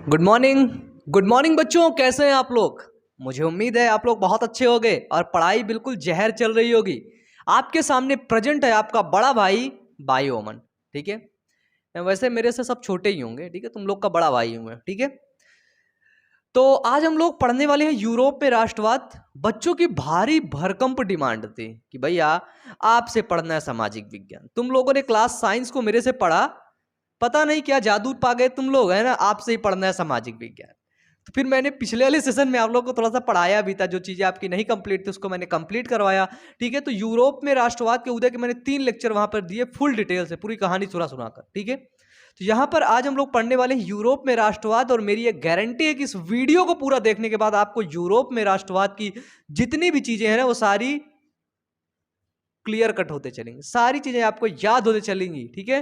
Good morning बच्चों, कैसे हैं आप लोग। मुझे उम्मीद है आप लोग बहुत अच्छे होंगे और पढ़ाई बिल्कुल जहर चल रही होगी। आपके सामने प्रेजेंट है आपका बड़ा भाई ओमन। ठीक है, वैसे मेरे से सब छोटे ही होंगे, ठीक है, तुम लोग का बड़ा भाई हूँ मैं, ठीक है। तो आज हम लोग पढ़ने वाले हैं यूरोप में राष्ट्रवाद। बच्चों की भारी भरकम डिमांड थी कि भैया आपसे पढ़ना है सामाजिक विज्ञान। तुम लोगों ने क्लास साइंस को मेरे से पढ़ा, पता नहीं क्या जादू पा गए तुम लोग, है ना, आपसे ही पढ़ना है सामाजिक विज्ञान। तो फिर मैंने पिछले वाले सेशन में आप लोगों को थोड़ा सा पढ़ाया भी था, जो चीजें आपकी नहीं कंप्लीट थी उसको मैंने कंप्लीट करवाया। ठीक है, तो यूरोप में राष्ट्रवाद के उदय के मैंने 3 लेक्चर वहां पर दिए, फुल डिटेल से पूरी कहानी सुनाकर। ठीक है, तो यहां पर आज हम लोग पढ़ने वाले हैं यूरोप में राष्ट्रवाद, और मेरी एक गारंटी है कि इस वीडियो को पूरा देखने के बाद आपको यूरोप में राष्ट्रवाद की जितनी भी चीजें हैं ना वो सारी क्लियर कट होते चलेंगे, सारी चीजें आपको याद होते चलेंगी। ठीक है,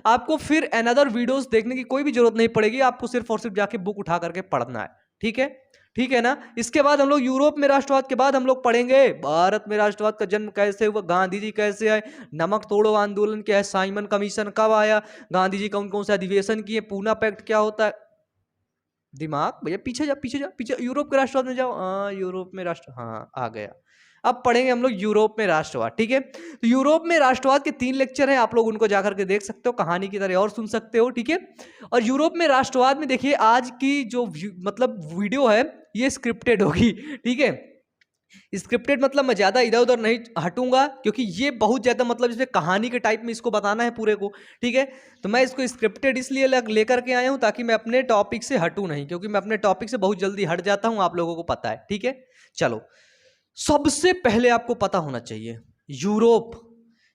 आपको फिर अनदर वीडियोस देखने की कोई भी जरूरत नहीं पड़ेगी, आपको सिर्फ और सिर्फ जाके बुक उठा करके पढ़ना है। ठीक है, ठीक है ना। इसके बाद हम लोग यूरोप में राष्ट्रवाद के बाद हम लोग पढ़ेंगे भारत में राष्ट्रवाद का जन्म कैसे हुआ, गांधी जी कैसे आए, नमक तोड़ो आंदोलन क्या है, साइमन कमीशन कब आया, गांधी जी कौन कौन से अधिवेशन किए, पूना पैक्ट क्या होता है। दिमाग भैया पीछे जा पीछे जा पीछे, यूरोप के राष्ट्रवाद में जाओ। हाँ यूरोप में राष्ट्र, हाँ आ गया। अब पढ़ेंगे हम लोग यूरोप में राष्ट्रवाद। ठीक है, तो यूरोप में राष्ट्रवाद के 3 लेक्चर हैं, आप लोग उनको जाकर के देख सकते हो, कहानी की तरह और सुन सकते हो। ठीक है, और यूरोप में राष्ट्रवाद में देखिए आज की जो मतलब वीडियो है ये स्क्रिप्टेड होगी। ठीक है, स्क्रिप्टेड मतलब मैं ज्यादा इधर उधर नहीं हटूंगा, क्योंकि ये बहुत ज्यादा मतलब इसमें कहानी के टाइप में इसको बताना है पूरे को। ठीक है, तो मैं इसको स्क्रिप्टेड इसलिए लेकर के आया हूं ताकि मैं अपने टॉपिक से हटूं नहीं, क्योंकि मैं अपने टॉपिक से बहुत जल्दी हट जाता हूं, आप लोगों को पता है। ठीक है, चलो सबसे पहले आपको पता होना चाहिए यूरोप।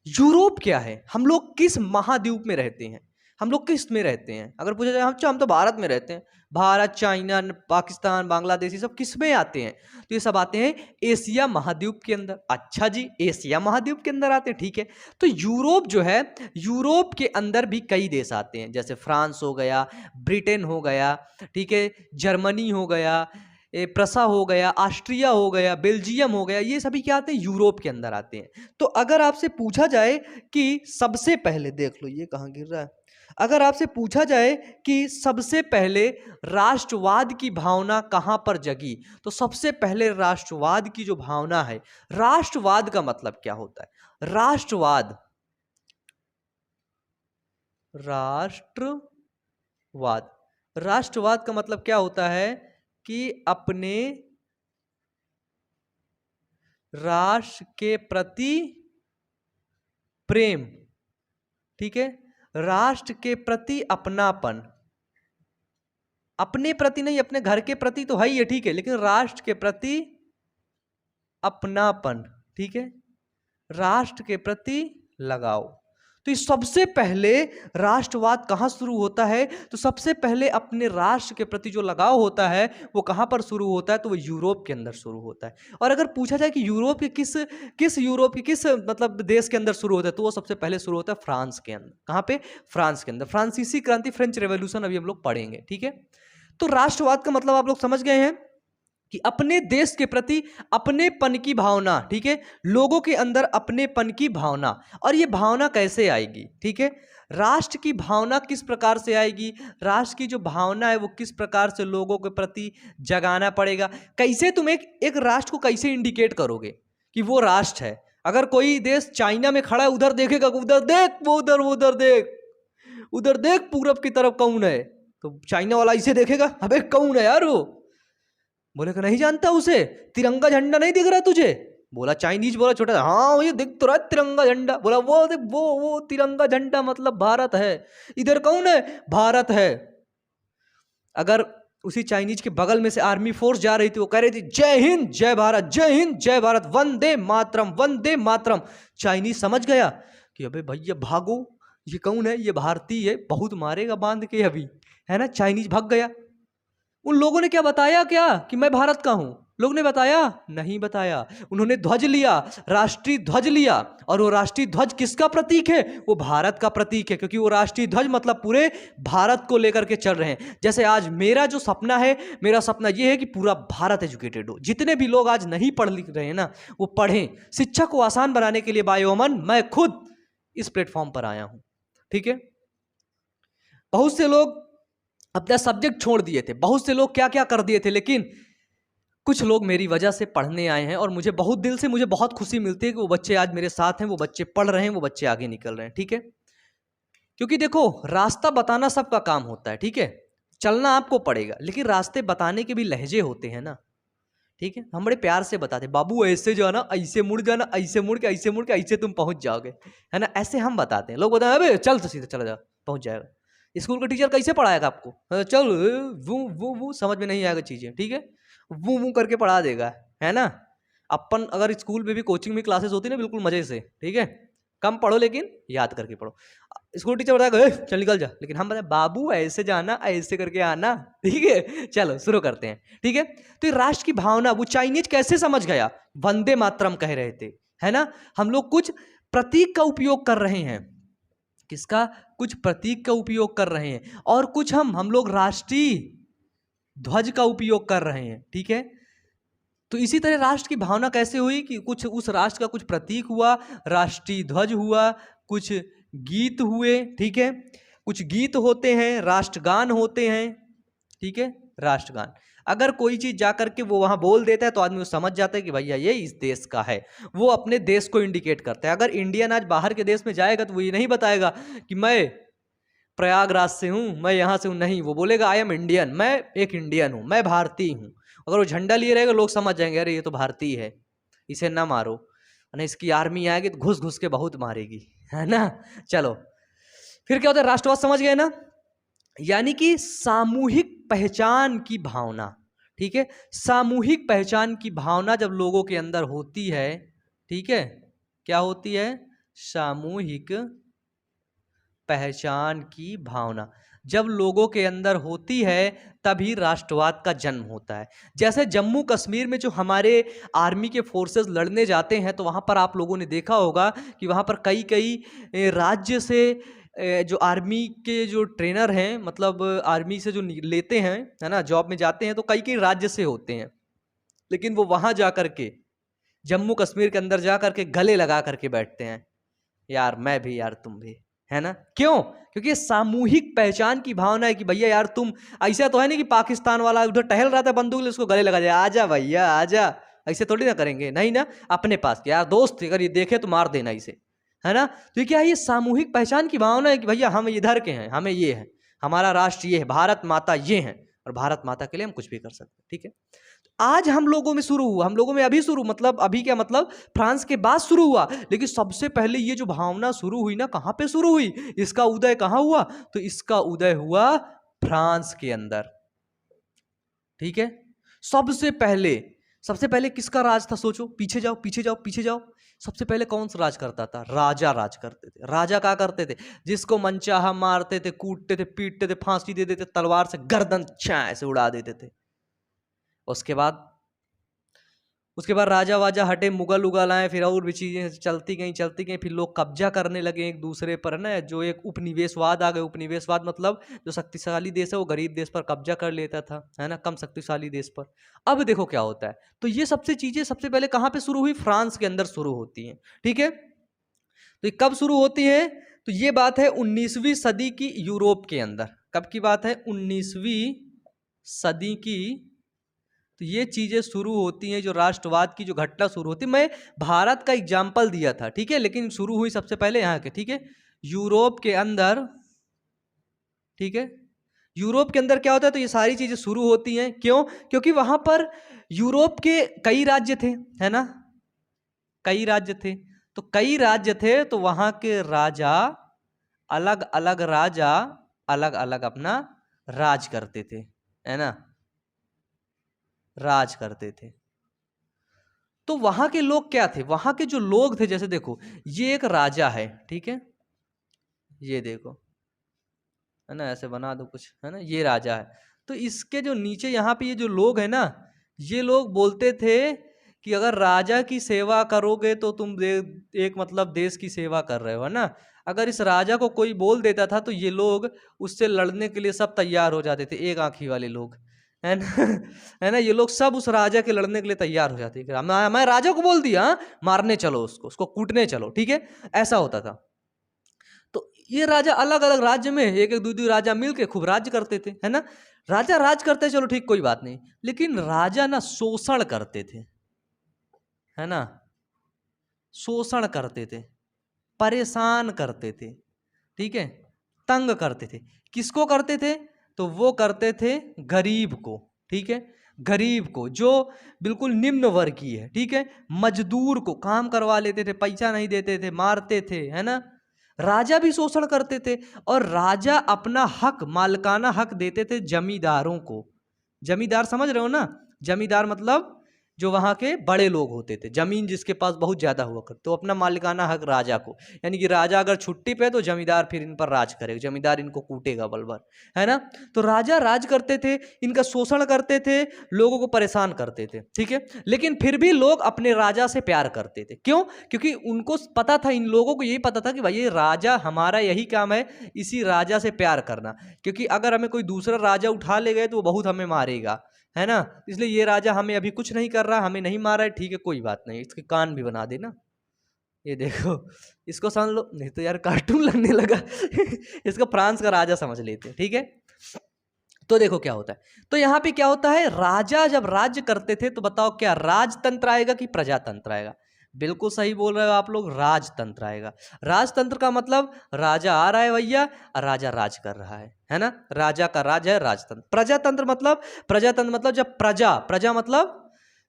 यूरोप क्या है, हम लोग किस महाद्वीप में रहते हैं, हम लोग किस में रहते हैं। अगर पूछा जाए हम तो भारत में रहते हैं। भारत, चाइना, पाकिस्तान, बांग्लादेश, ये सब किस में आते हैं, तो ये सब आते हैं एशिया महाद्वीप के अंदर। अच्छा जी, एशिया महाद्वीप के अंदर आते हैं, ठीक है। तो यूरोप जो है, यूरोप के अंदर भी कई देश आते हैं, जैसे फ्रांस हो गया, ब्रिटेन हो गया, ठीक है, जर्मनी हो गया, प्रसा हो गया, ऑस्ट्रिया हो गया, बेल्जियम हो गया, ये सभी क्या आते हैं, यूरोप के अंदर आते हैं। तो अगर आपसे पूछा जाए कि सबसे पहले, देख लो ये कहाँ गिर रहा है, अगर आपसे पूछा जाए कि सबसे पहले राष्ट्रवाद की भावना कहां पर जगी, तो सबसे पहले राष्ट्रवाद की जो भावना है, राष्ट्रवाद का मतलब क्या होता है, राष्ट्रवाद, राष्ट्रवाद, राष्ट्रवाद का मतलब क्या होता है कि अपने राष्ट्र के प्रति प्रेम, ठीक है, राष्ट्र के प्रति अपनापन, अपने प्रति नहीं, अपने घर के प्रति तो है ही है, ठीक है, लेकिन राष्ट्र के प्रति अपनापन, ठीक है, राष्ट्र के प्रति लगाव। तो ये सबसे पहले राष्ट्रवाद कहां शुरू होता है, तो सबसे पहले अपने राष्ट्र के प्रति जो लगाव होता है वो कहां पर शुरू होता है, तो वो यूरोप के अंदर शुरू होता है। और अगर पूछा जाए कि यूरोप के किस यूरोप के किस मतलब देश के अंदर शुरू होता है, तो वो सबसे पहले शुरू होता है फ्रांस के अंदर। कहां पे, फ्रांस के अंदर। फ्रांसीसी क्रांति, फ्रेंच रेवोल्यूशन अभी हम लोग पढ़ेंगे। ठीक है, तो राष्ट्रवाद का मतलब आप लोग समझ गए हैं कि अपने देश के प्रति अपनेपन की भावना, ठीक है, लोगों के अंदर अपनेपन की भावना। और ये भावना कैसे आएगी, ठीक है, राष्ट्र की भावना किस प्रकार से आएगी, राष्ट्र की जो भावना है वो किस प्रकार से लोगों के प्रति जगाना पड़ेगा। कैसे तुम एक राष्ट्र को कैसे इंडिकेट करोगे कि वो राष्ट्र है। अगर कोई देश चाइना में खड़ा है, उधर देखेगा, उधर देख, वो उधर देख, उधर देख पूरब की तरफ कौन है, तो चाइना वाला इसे देखेगा, अबे कौन है यार वो, बोले कि नहीं जानता उसे, तिरंगा झंडा नहीं दिख रहा तुझे, बोला चाइनीज, बोला छोटा, हाँ ये दिख तो रहा है तिरंगा झंडा, बोला वो तिरंगा झंडा मतलब भारत है, इधर कौन है, भारत है। अगर उसी चाइनीज के बगल में से आर्मी फोर्स जा रही थी, वो कह रही थी जय हिंद जय भारत, जय हिंद जय भारत, वंदे मातरम वंदे मातरम, चाइनीज समझ गया कि अबे भैया भागो, ये कौन है, ये भारतीय है, बहुत मारेगा बांध के अभी, है ना। चाइनीज भाग गया। उन लोगों ने क्या बताया, क्या कि मैं भारत का हूं, लोग ने बताया नहीं बताया। उन्होंने ध्वज लिया, राष्ट्रीय ध्वज लिया, और वो राष्ट्रीय ध्वज किसका प्रतीक है, वो भारत का प्रतीक है, क्योंकि वो राष्ट्रीय ध्वज मतलब पूरे भारत को लेकर के चल रहे हैं। जैसे आज मेरा जो सपना है, मेरा सपना ये है कि पूरा भारत एजुकेटेड हो। जितने भी लोग आज नहीं पढ़ लिख रहे हैं ना, वो पढ़ें। शिक्षा को आसान बनाने के लिए बायोमन मैं खुद इस प्लेटफॉर्म पर आया हूं। ठीक है, बहुत से लोग अपना सब्जेक्ट छोड़ दिए थे, बहुत से लोग क्या क्या कर दिए थे, लेकिन कुछ लोग मेरी वजह से पढ़ने आए हैं और मुझे बहुत दिल से मुझे बहुत खुशी मिलती है कि वो बच्चे आज मेरे साथ हैं, वो बच्चे पढ़ रहे हैं, वो बच्चे आगे निकल रहे हैं। ठीक है, क्योंकि देखो रास्ता बताना सबका काम होता है, ठीक है, चलना आपको पड़ेगा, लेकिन रास्ते बताने के भी लहजे होते हैं ना। ठीक है, हम बड़े प्यार से बताते, बाबू ऐसे जाना, ऐसे मुड़ जाना, ऐसे मुड़ के ऐसे मुड़ के ऐसे तुम पहुंच जाओगे, है ना, ऐसे हम बताते हैं। लोग बताए अबे चल तो सीधे चला जा, पहुंच जाएगा। स्कूल का टीचर कैसे पढ़ाएगा आपको, चल वो समझ में नहीं आएगा चीजें, ठीक है, वो करके पढ़ा देगा, है ना। अपन अगर स्कूल में भी कोचिंग में क्लासेस होती ना बिल्कुल मजे से, ठीक है, कम पढ़ो लेकिन याद करके पढ़ो। स्कूल टीचर बताएगा चल निकल जा, लेकिन हम बताए बाबू ऐसे जाना, ऐसे करके आना, ठीक है। चलो शुरू करते हैं, ठीक है। तो ये राष्ट्र की भावना वो चाइनीज कैसे समझ गया, वंदे मातरम कह रहे थे, है ना। हम लोग कुछ प्रतीक का उपयोग कर रहे हैं, किसका, कुछ प्रतीक का उपयोग कर रहे हैं, और कुछ हम लोग राष्ट्रीय ध्वज का उपयोग कर रहे हैं, ठीक है। तो इसी तरह राष्ट्र की भावना कैसे हुई कि कुछ उस राष्ट्र का कुछ प्रतीक हुआ, राष्ट्रीय ध्वज हुआ, कुछ गीत हुए, ठीक है, कुछ गीत होते हैं, राष्ट्रगान होते हैं, ठीक है, राष्ट्रगान। अगर कोई चीज जाकर के वो वहां बोल देता है तो आदमी वो समझ जाता है कि भैया ये इस देश का है, वो अपने देश को इंडिकेट करता है। अगर इंडियन आज बाहर के देश में जाएगा तो वो ये नहीं बताएगा कि मैं प्रयागराज से हूँ, मैं यहाँ से हूँ, नहीं, वो बोलेगा आई एम इंडियन, मैं एक इंडियन हूँ, मैं भारतीय हूँ। अगर वो झंडा लिए रहेगा लोग समझ जाएंगे अरे ये तो भारतीय है, इसे ना मारो, ना इसकी आर्मी आएगी तो घुस घुस के बहुत मारेगी, है ना। चलो फिर क्या होता है, राष्ट्रवाद समझ गए ना, यानी कि सामूहिक पहचान की भावना, ठीक है, सामूहिक पहचान की भावना जब लोगों के अंदर होती है, ठीक है, क्या होती है, सामूहिक पहचान की भावना जब लोगों के अंदर होती है तभी राष्ट्रवाद का जन्म होता है। जैसे जम्मू कश्मीर में जो हमारे आर्मी के फोर्सेस लड़ने जाते हैं तो वहाँ पर आप लोगों ने देखा होगा कि वहाँ पर कई कई राज्य से जो आर्मी के जो ट्रेनर हैं, मतलब आर्मी से जो लेते हैं, है ना, जॉब में जाते हैं तो कई कई राज्य से होते हैं, लेकिन वो वहाँ जा कर के जम्मू कश्मीर के अंदर जा कर के गले लगा करके बैठते हैं, यार मैं भी, यार तुम भी, है ना। क्यों, क्योंकि ये सामूहिक पहचान की भावना है कि भैया यार तुम, ऐसा तो है नहीं कि पाकिस्तान वाला उधर टहल रहा था बंदूक ले उसको गले लगा जाए, आजा भैया आजा, ऐसे थोड़ी ना करेंगे, नहीं ना, अपने पास यार दोस्त अगर ये देखे तो मार देना इसे, है ना। तो ये क्या है, ये सामूहिक पहचान की भावना है कि भैया हम इधर के हैं, हमें ये है, हमारा राष्ट्र ये है, भारत माता ये है, और भारत माता के लिए हम कुछ भी कर सकते हैं, ठीक है। आज हम लोगों में शुरू हुआ, हम लोगों में अभी शुरू, मतलब अभी क्या मतलब फ्रांस के बाद शुरू हुआ, लेकिन सबसे पहले ये जो भावना शुरू हुई ना, कहां पे शुरू हुई, इसका उदय कहां हुआ, तो इसका उदय हुआ फ्रांस के अंदर, ठीक है। सबसे पहले किसका राज था, सोचो, पीछे जाओ पीछे जाओ पीछे जाओ, सबसे पहले कौन सा राज करता था, राजा राज करते थे। राजा क्या करते थे, जिसको मनचाहा मारते थे, कूटते थे, पीटते थे, फांसी दे देते, तलवार से गर्दन छाए से उड़ा देते थे। उसके बाद राजा वाजा हटे, मुगल उगल आए, फिर और भी चीजें चलती गई, फिर लोग कब्जा करने लगे एक दूसरे पर ना, जो एक उपनिवेशवाद आ गए। उपनिवेशवाद मतलब जो शक्तिशाली देश है वो गरीब देश पर कब्जा कर लेता था, है ना, कम शक्तिशाली देश पर। अब देखो क्या होता है, तो ये चीजें सबसे पहले कहाँ पे शुरू हुई, फ्रांस के अंदर शुरू होती है, ठीक है। तो ये कब शुरू होती है, तो ये बात है 19वीं सदी की यूरोप के अंदर। कब की बात है, 19वीं सदी की। तो ये चीजें शुरू होती हैं, जो राष्ट्रवाद की जो घटना शुरू होती है। मैं भारत का एग्जाम्पल दिया था, ठीक है, लेकिन शुरू हुई सबसे पहले यहाँ के, ठीक है, यूरोप के अंदर, ठीक है। यूरोप के अंदर क्या होता है, तो ये सारी चीजें शुरू होती हैं, क्यों, क्योंकि वहां पर यूरोप के कई राज्य थे, है ना, कई राज्य थे। तो कई राज्य थे तो वहां के राजा अलग अलग अपना राज करते थे, है ना, राज करते थे। तो वहां के लोग क्या थे, वहां के जो लोग थे, जैसे देखो ये एक राजा है, ठीक है, ये देखो, है ना, ऐसे बना दो कुछ, है ना, ये राजा है। तो इसके जो नीचे यहाँ पे ये जो लोग हैं ना, ये लोग बोलते थे कि अगर राजा की सेवा करोगे तो तुम एक मतलब देश की सेवा कर रहे हो, है ना। अगर इस राजा को कोई बोल देता था तो ये लोग उससे लड़ने के लिए सब तैयार हो जाते थे, एक आंखी वाले लोग, है ना, है ना, ये लोग सब उस राजा के लड़ने के लिए तैयार हो जाते थे। मैं राजा को बोल दिया, मारने चलो उसको कूटने चलो, ठीक है, ऐसा होता था। तो ये राजा अलग अलग राज्य में एक एक दो राजा मिलके खूब राज्य करते थे, है ना। राजा राज करते चलो ठीक, कोई बात नहीं, लेकिन राजा ना शोषण करते थे, है ना, शोषण करते थे, परेशान करते थे, ठीक है, तंग करते थे। किसको करते थे? तो वो करते थे गरीब को, ठीक है, गरीब को जो बिल्कुल निम्न वर्गीय है, ठीक है, मजदूर को काम करवा लेते थे, पैसा नहीं देते थे, मारते थे, है ना। राजा भी शोषण करते थे और राजा अपना हक, मालिकाना हक देते थे जमींदारों को। जमींदार समझ रहे हो ना, जमींदार मतलब जो वहाँ के बड़े लोग होते थे, जमीन जिसके पास बहुत ज़्यादा हुआ करते, तो अपना मालिकाना हक राजा को, यानी कि राजा अगर छुट्टी पे तो जमींदार फिर इन पर राज करेगा, जमींदार इनको कूटेगा बलबर, है ना। तो राजा राज करते थे, इनका शोषण करते थे, लोगों को परेशान करते थे, ठीक है, लेकिन फिर भी लोग अपने राजा से प्यार करते थे। क्यों? क्योंकि उनको पता था, इन लोगों को यही पता था कि भाई ये राजा, हमारा यही काम है इसी राजा से प्यार करना, क्योंकि अगर हमें कोई दूसरा राजा उठा ले गए तो वो बहुत हमें मारेगा, है ना। इसलिए ये राजा हमें अभी कुछ नहीं कर रहा, हमें नहीं मारा है, ठीक है, कोई बात नहीं, इसके कान भी बना देना, ये देखो, इसको समझ लो, नहीं तो यार कार्टून लगने लगा इसको फ्रांस का राजा समझ लेते, ठीक है। तो देखो क्या होता है, तो यहाँ पे क्या होता है, राजा जब राज्य करते थे तो बताओ क्या राजतंत्र आएगा कि प्रजातंत्र आएगा? बिल्कुल सही बोल रहे हो आप लोग, राजतंत्र आएगा। राजतंत्र का मतलब राजा आ रहा है भैया और राजा राज कर रहा है ना, राजा का राज है राजतंत्र। प्रजातंत्र मतलब, प्रजातंत्र मतलब जब प्रजा, प्रजा मतलब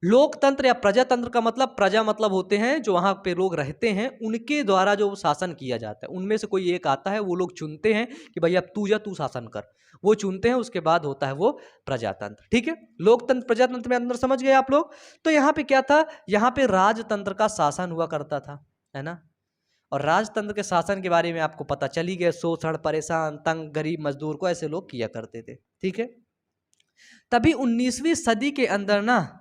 लोकतंत्र या प्रजातंत्र का मतलब, प्रजा मतलब होते हैं जो वहाँ पे लोग रहते हैं, उनके द्वारा जो शासन किया जाता है, उनमें से कोई एक आता है, वो लोग चुनते हैं कि भैया तू जा, तू शासन कर, वो चुनते हैं, उसके बाद होता है वो प्रजातंत्र, ठीक है। लोकतंत्र प्रजातंत्र में अंदर समझ गए आप लोग। तो यहाँ पे क्या था, यहाँ पे राजतंत्र का शासन हुआ करता था, है ना। और राजतंत्र के शासन के बारे में आपको पता चली गया, शोषण, परेशान, तंग, गरीब मजदूर को ऐसे लोग किया करते थे, ठीक है। तभी 19वीं सदी के अंदर ना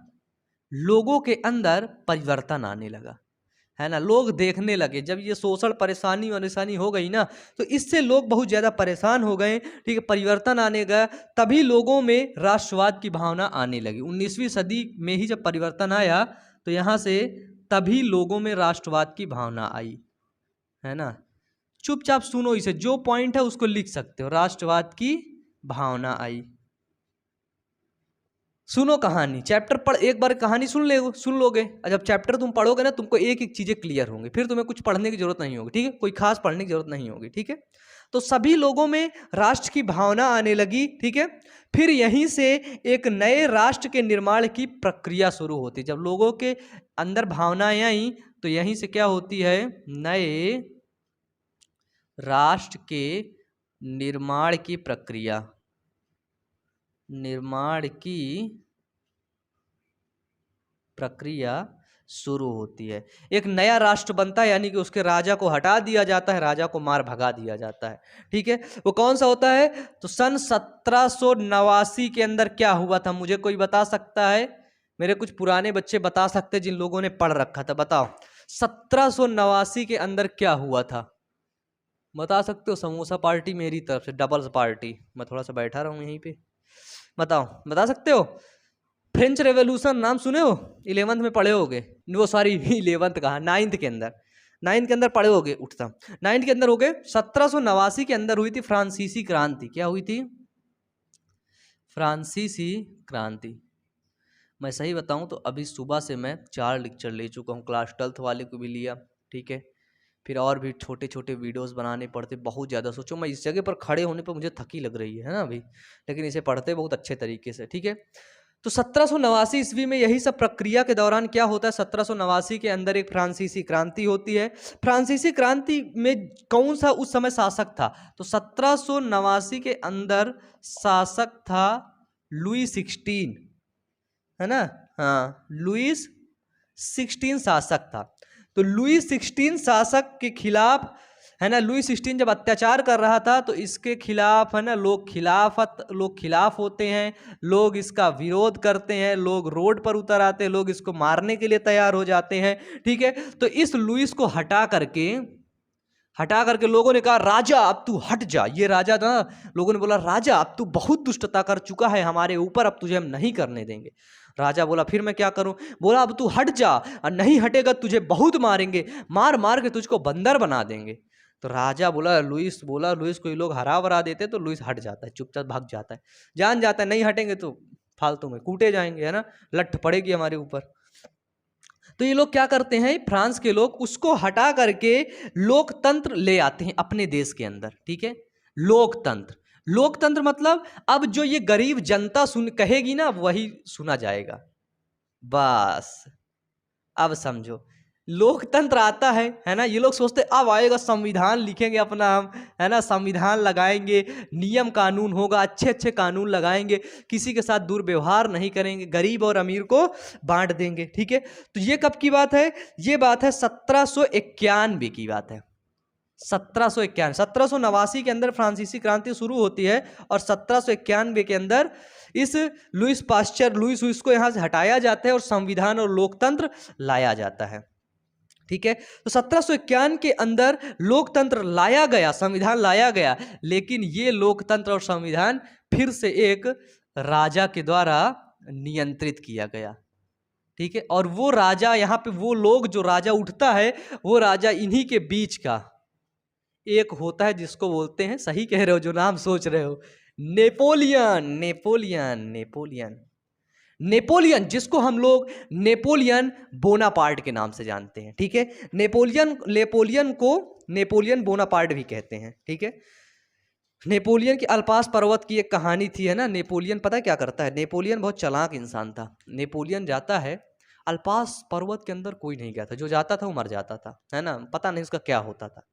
लोगों के अंदर परिवर्तन आने लगा, है ना। लोग देखने लगे, जब ये शोषण, परेशानी हो गई ना, तो इससे लोग बहुत ज़्यादा परेशान हो गए, ठीक है, परिवर्तन आने गया, तभी लोगों में राष्ट्रवाद की भावना आने लगी। 19वीं सदी में ही जब परिवर्तन आया तो यहाँ से तभी लोगों में राष्ट्रवाद की भावना आई, है ना। चुपचाप सुनो इसे, जो पॉइंट है उसको लिख सकते हो, राष्ट्रवाद की भावना आई। सुनो कहानी, चैप्टर पढ़, एक बार कहानी सुन लोगे, जब चैप्टर तुम पढ़ोगे ना, तुमको एक एक चीजें क्लियर होंगी, फिर तुम्हें कुछ पढ़ने की जरूरत नहीं होगी, ठीक है, कोई खास पढ़ने की जरूरत नहीं होगी, ठीक है। तो सभी लोगों में राष्ट्र की भावना आने लगी, ठीक है। फिर यहीं से एक नए राष्ट्र के निर्माण की प्रक्रिया शुरू होती। जब लोगों के अंदर भावनाएं आई तो यहीं से क्या होती है, नए राष्ट्र के निर्माण की प्रक्रिया, निर्माण की प्रक्रिया शुरू होती है। एक नया राष्ट्र बनता है, यानी कि उसके राजा को हटा दिया जाता है, राजा को मार भगा दिया जाता है, ठीक है। वो कौन सा होता है, तो सन 1789 के अंदर क्या हुआ था, मुझे कोई बता सकता है? मेरे कुछ पुराने बच्चे बता सकते जिन लोगों ने पढ़ रखा था, बताओ 1789 के अंदर क्या हुआ था, बता सकते हो? समोसा पार्टी मेरी तरफ से, डबल्स पार्टी, मैं थोड़ा सा बैठा रहा हूँ यहीं पे, बताओ, बता सकते हो? फ्रेंच रेवोल्यूशन नाम सुने हो, 11th में पढ़े होगे, वो सॉरी 11th कहा, 9th के अंदर, 9th के अंदर पढ़े होगे, उठता 9th के अंदर हो गए। 1789 के अंदर हुई थी फ्रांसीसी क्रांति। क्या हुई थी? फ्रांसीसी क्रांति। मैं सही बताऊं तो अभी सुबह से मैं 4 लेक्चर ले चुका हूं, क्लास 12th वाले को भी लिया, ठीक है, फिर और भी छोटे छोटे वीडियोस बनाने पड़ते बहुत ज़्यादा। सोचो मैं इस जगह पर खड़े होने पर मुझे थकी लग रही है ना अभी, लेकिन इसे पढ़ते बहुत अच्छे तरीके से, ठीक है। तो 1789 ईस्वी में यही सब प्रक्रिया के दौरान क्या होता है, 1789 के अंदर एक फ्रांसीसी क्रांति होती है। फ्रांसीसी क्रांति में कौन सा उस समय शासक था, तो 1789 के अंदर शासक था लुई 16, है ना, हाँ, लुई 16 शासक था। तो लुई 16 शासक के खिलाफ, है ना, लुई 16 जब अत्याचार कर रहा था तो इसके खिलाफ, है ना, लोग खिलाफ होते हैं, लोग इसका विरोध करते हैं, लोग रोड पर उतर आते हैं, लोग इसको मारने के लिए तैयार हो जाते हैं, ठीक है। तो इस लुईस को हटा करके लोगों ने कहा राजा अब तू हट जा। ये राजा था, लोगों ने बोला राजा अब तू बहुत दुष्टता कर चुका है हमारे ऊपर, अब तुझे हम नहीं करने देंगे। राजा बोला फिर मैं क्या करूं? बोला अब तू हट जा, और नहीं हटेगा तुझे बहुत मारेंगे, मार मार के तुझको बंदर बना देंगे। तो राजा बोला, लुइस को ये लोग हरा भरा देते, तो लुइस हट जाता है, चुपचाप भाग जाता है, जान जाता है नहीं हटेंगे तो फालतू में कूटे जाएंगे, है ना, लठ पड़ेगी हमारे ऊपर। तो ये लोग क्या करते हैं, फ्रांस के लोग उसको हटा करके लोकतंत्र ले आते हैं अपने देश के अंदर, ठीक है। लोकतंत्र, लोकतंत्र मतलब अब जो ये गरीब जनता सुन कहेगी ना वही सुना जाएगा, बस अब समझो लोकतंत्र आता है ना। ये लोग सोचते अब आएगा संविधान लिखेंगे अपना हम, है ना, संविधान लगाएंगे, नियम कानून होगा, अच्छे अच्छे कानून लगाएंगे, किसी के साथ दुर्व्यवहार नहीं करेंगे, गरीब और अमीर को बांट देंगे, ठीक है। तो ये कब की बात है, ये बात है 1791 की बात है, 1791। 1789 के अंदर फ्रांसीसी क्रांति शुरू होती है और 1791 के अंदर इस लुइस को यहाँ से हटाया जाता है और संविधान और लोकतंत्र लाया जाता है, ठीक है। तो 1791 के अंदर लोकतंत्र लाया गया, संविधान लाया गया, लेकिन ये लोकतंत्र और संविधान फिर से एक राजा के द्वारा नियंत्रित किया गया, ठीक है। और वो राजा, यहाँ पे वो लोग जो राजा उठता है, वो राजा इन्हीं के बीच का एक होता है जिसको बोलते हैं, सही कह रहे हो जो नाम सोच रहे हो, नेपोलियन। नेपोलियन नेपोलियन नेपोलियन जिसको हम लोग नेपोलियन बोनापार्ट के नाम से जानते हैं, ठीक है। नेपोलियन को नेपोलियन बोनापार्ट भी कहते हैं, ठीक है। नेपोलियन की अल्पास पर्वत की एक कहानी थी, है ना। नेपोलियन पता है क्या करता है, नेपोलियन बहुत चालाक इंसान था। नेपोलियन जाता है अल्पास पर्वत के अंदर, कोई नहीं गया था, जो जाता था वो मर जाता था, है ना, पता नहीं उसका क्या होता था।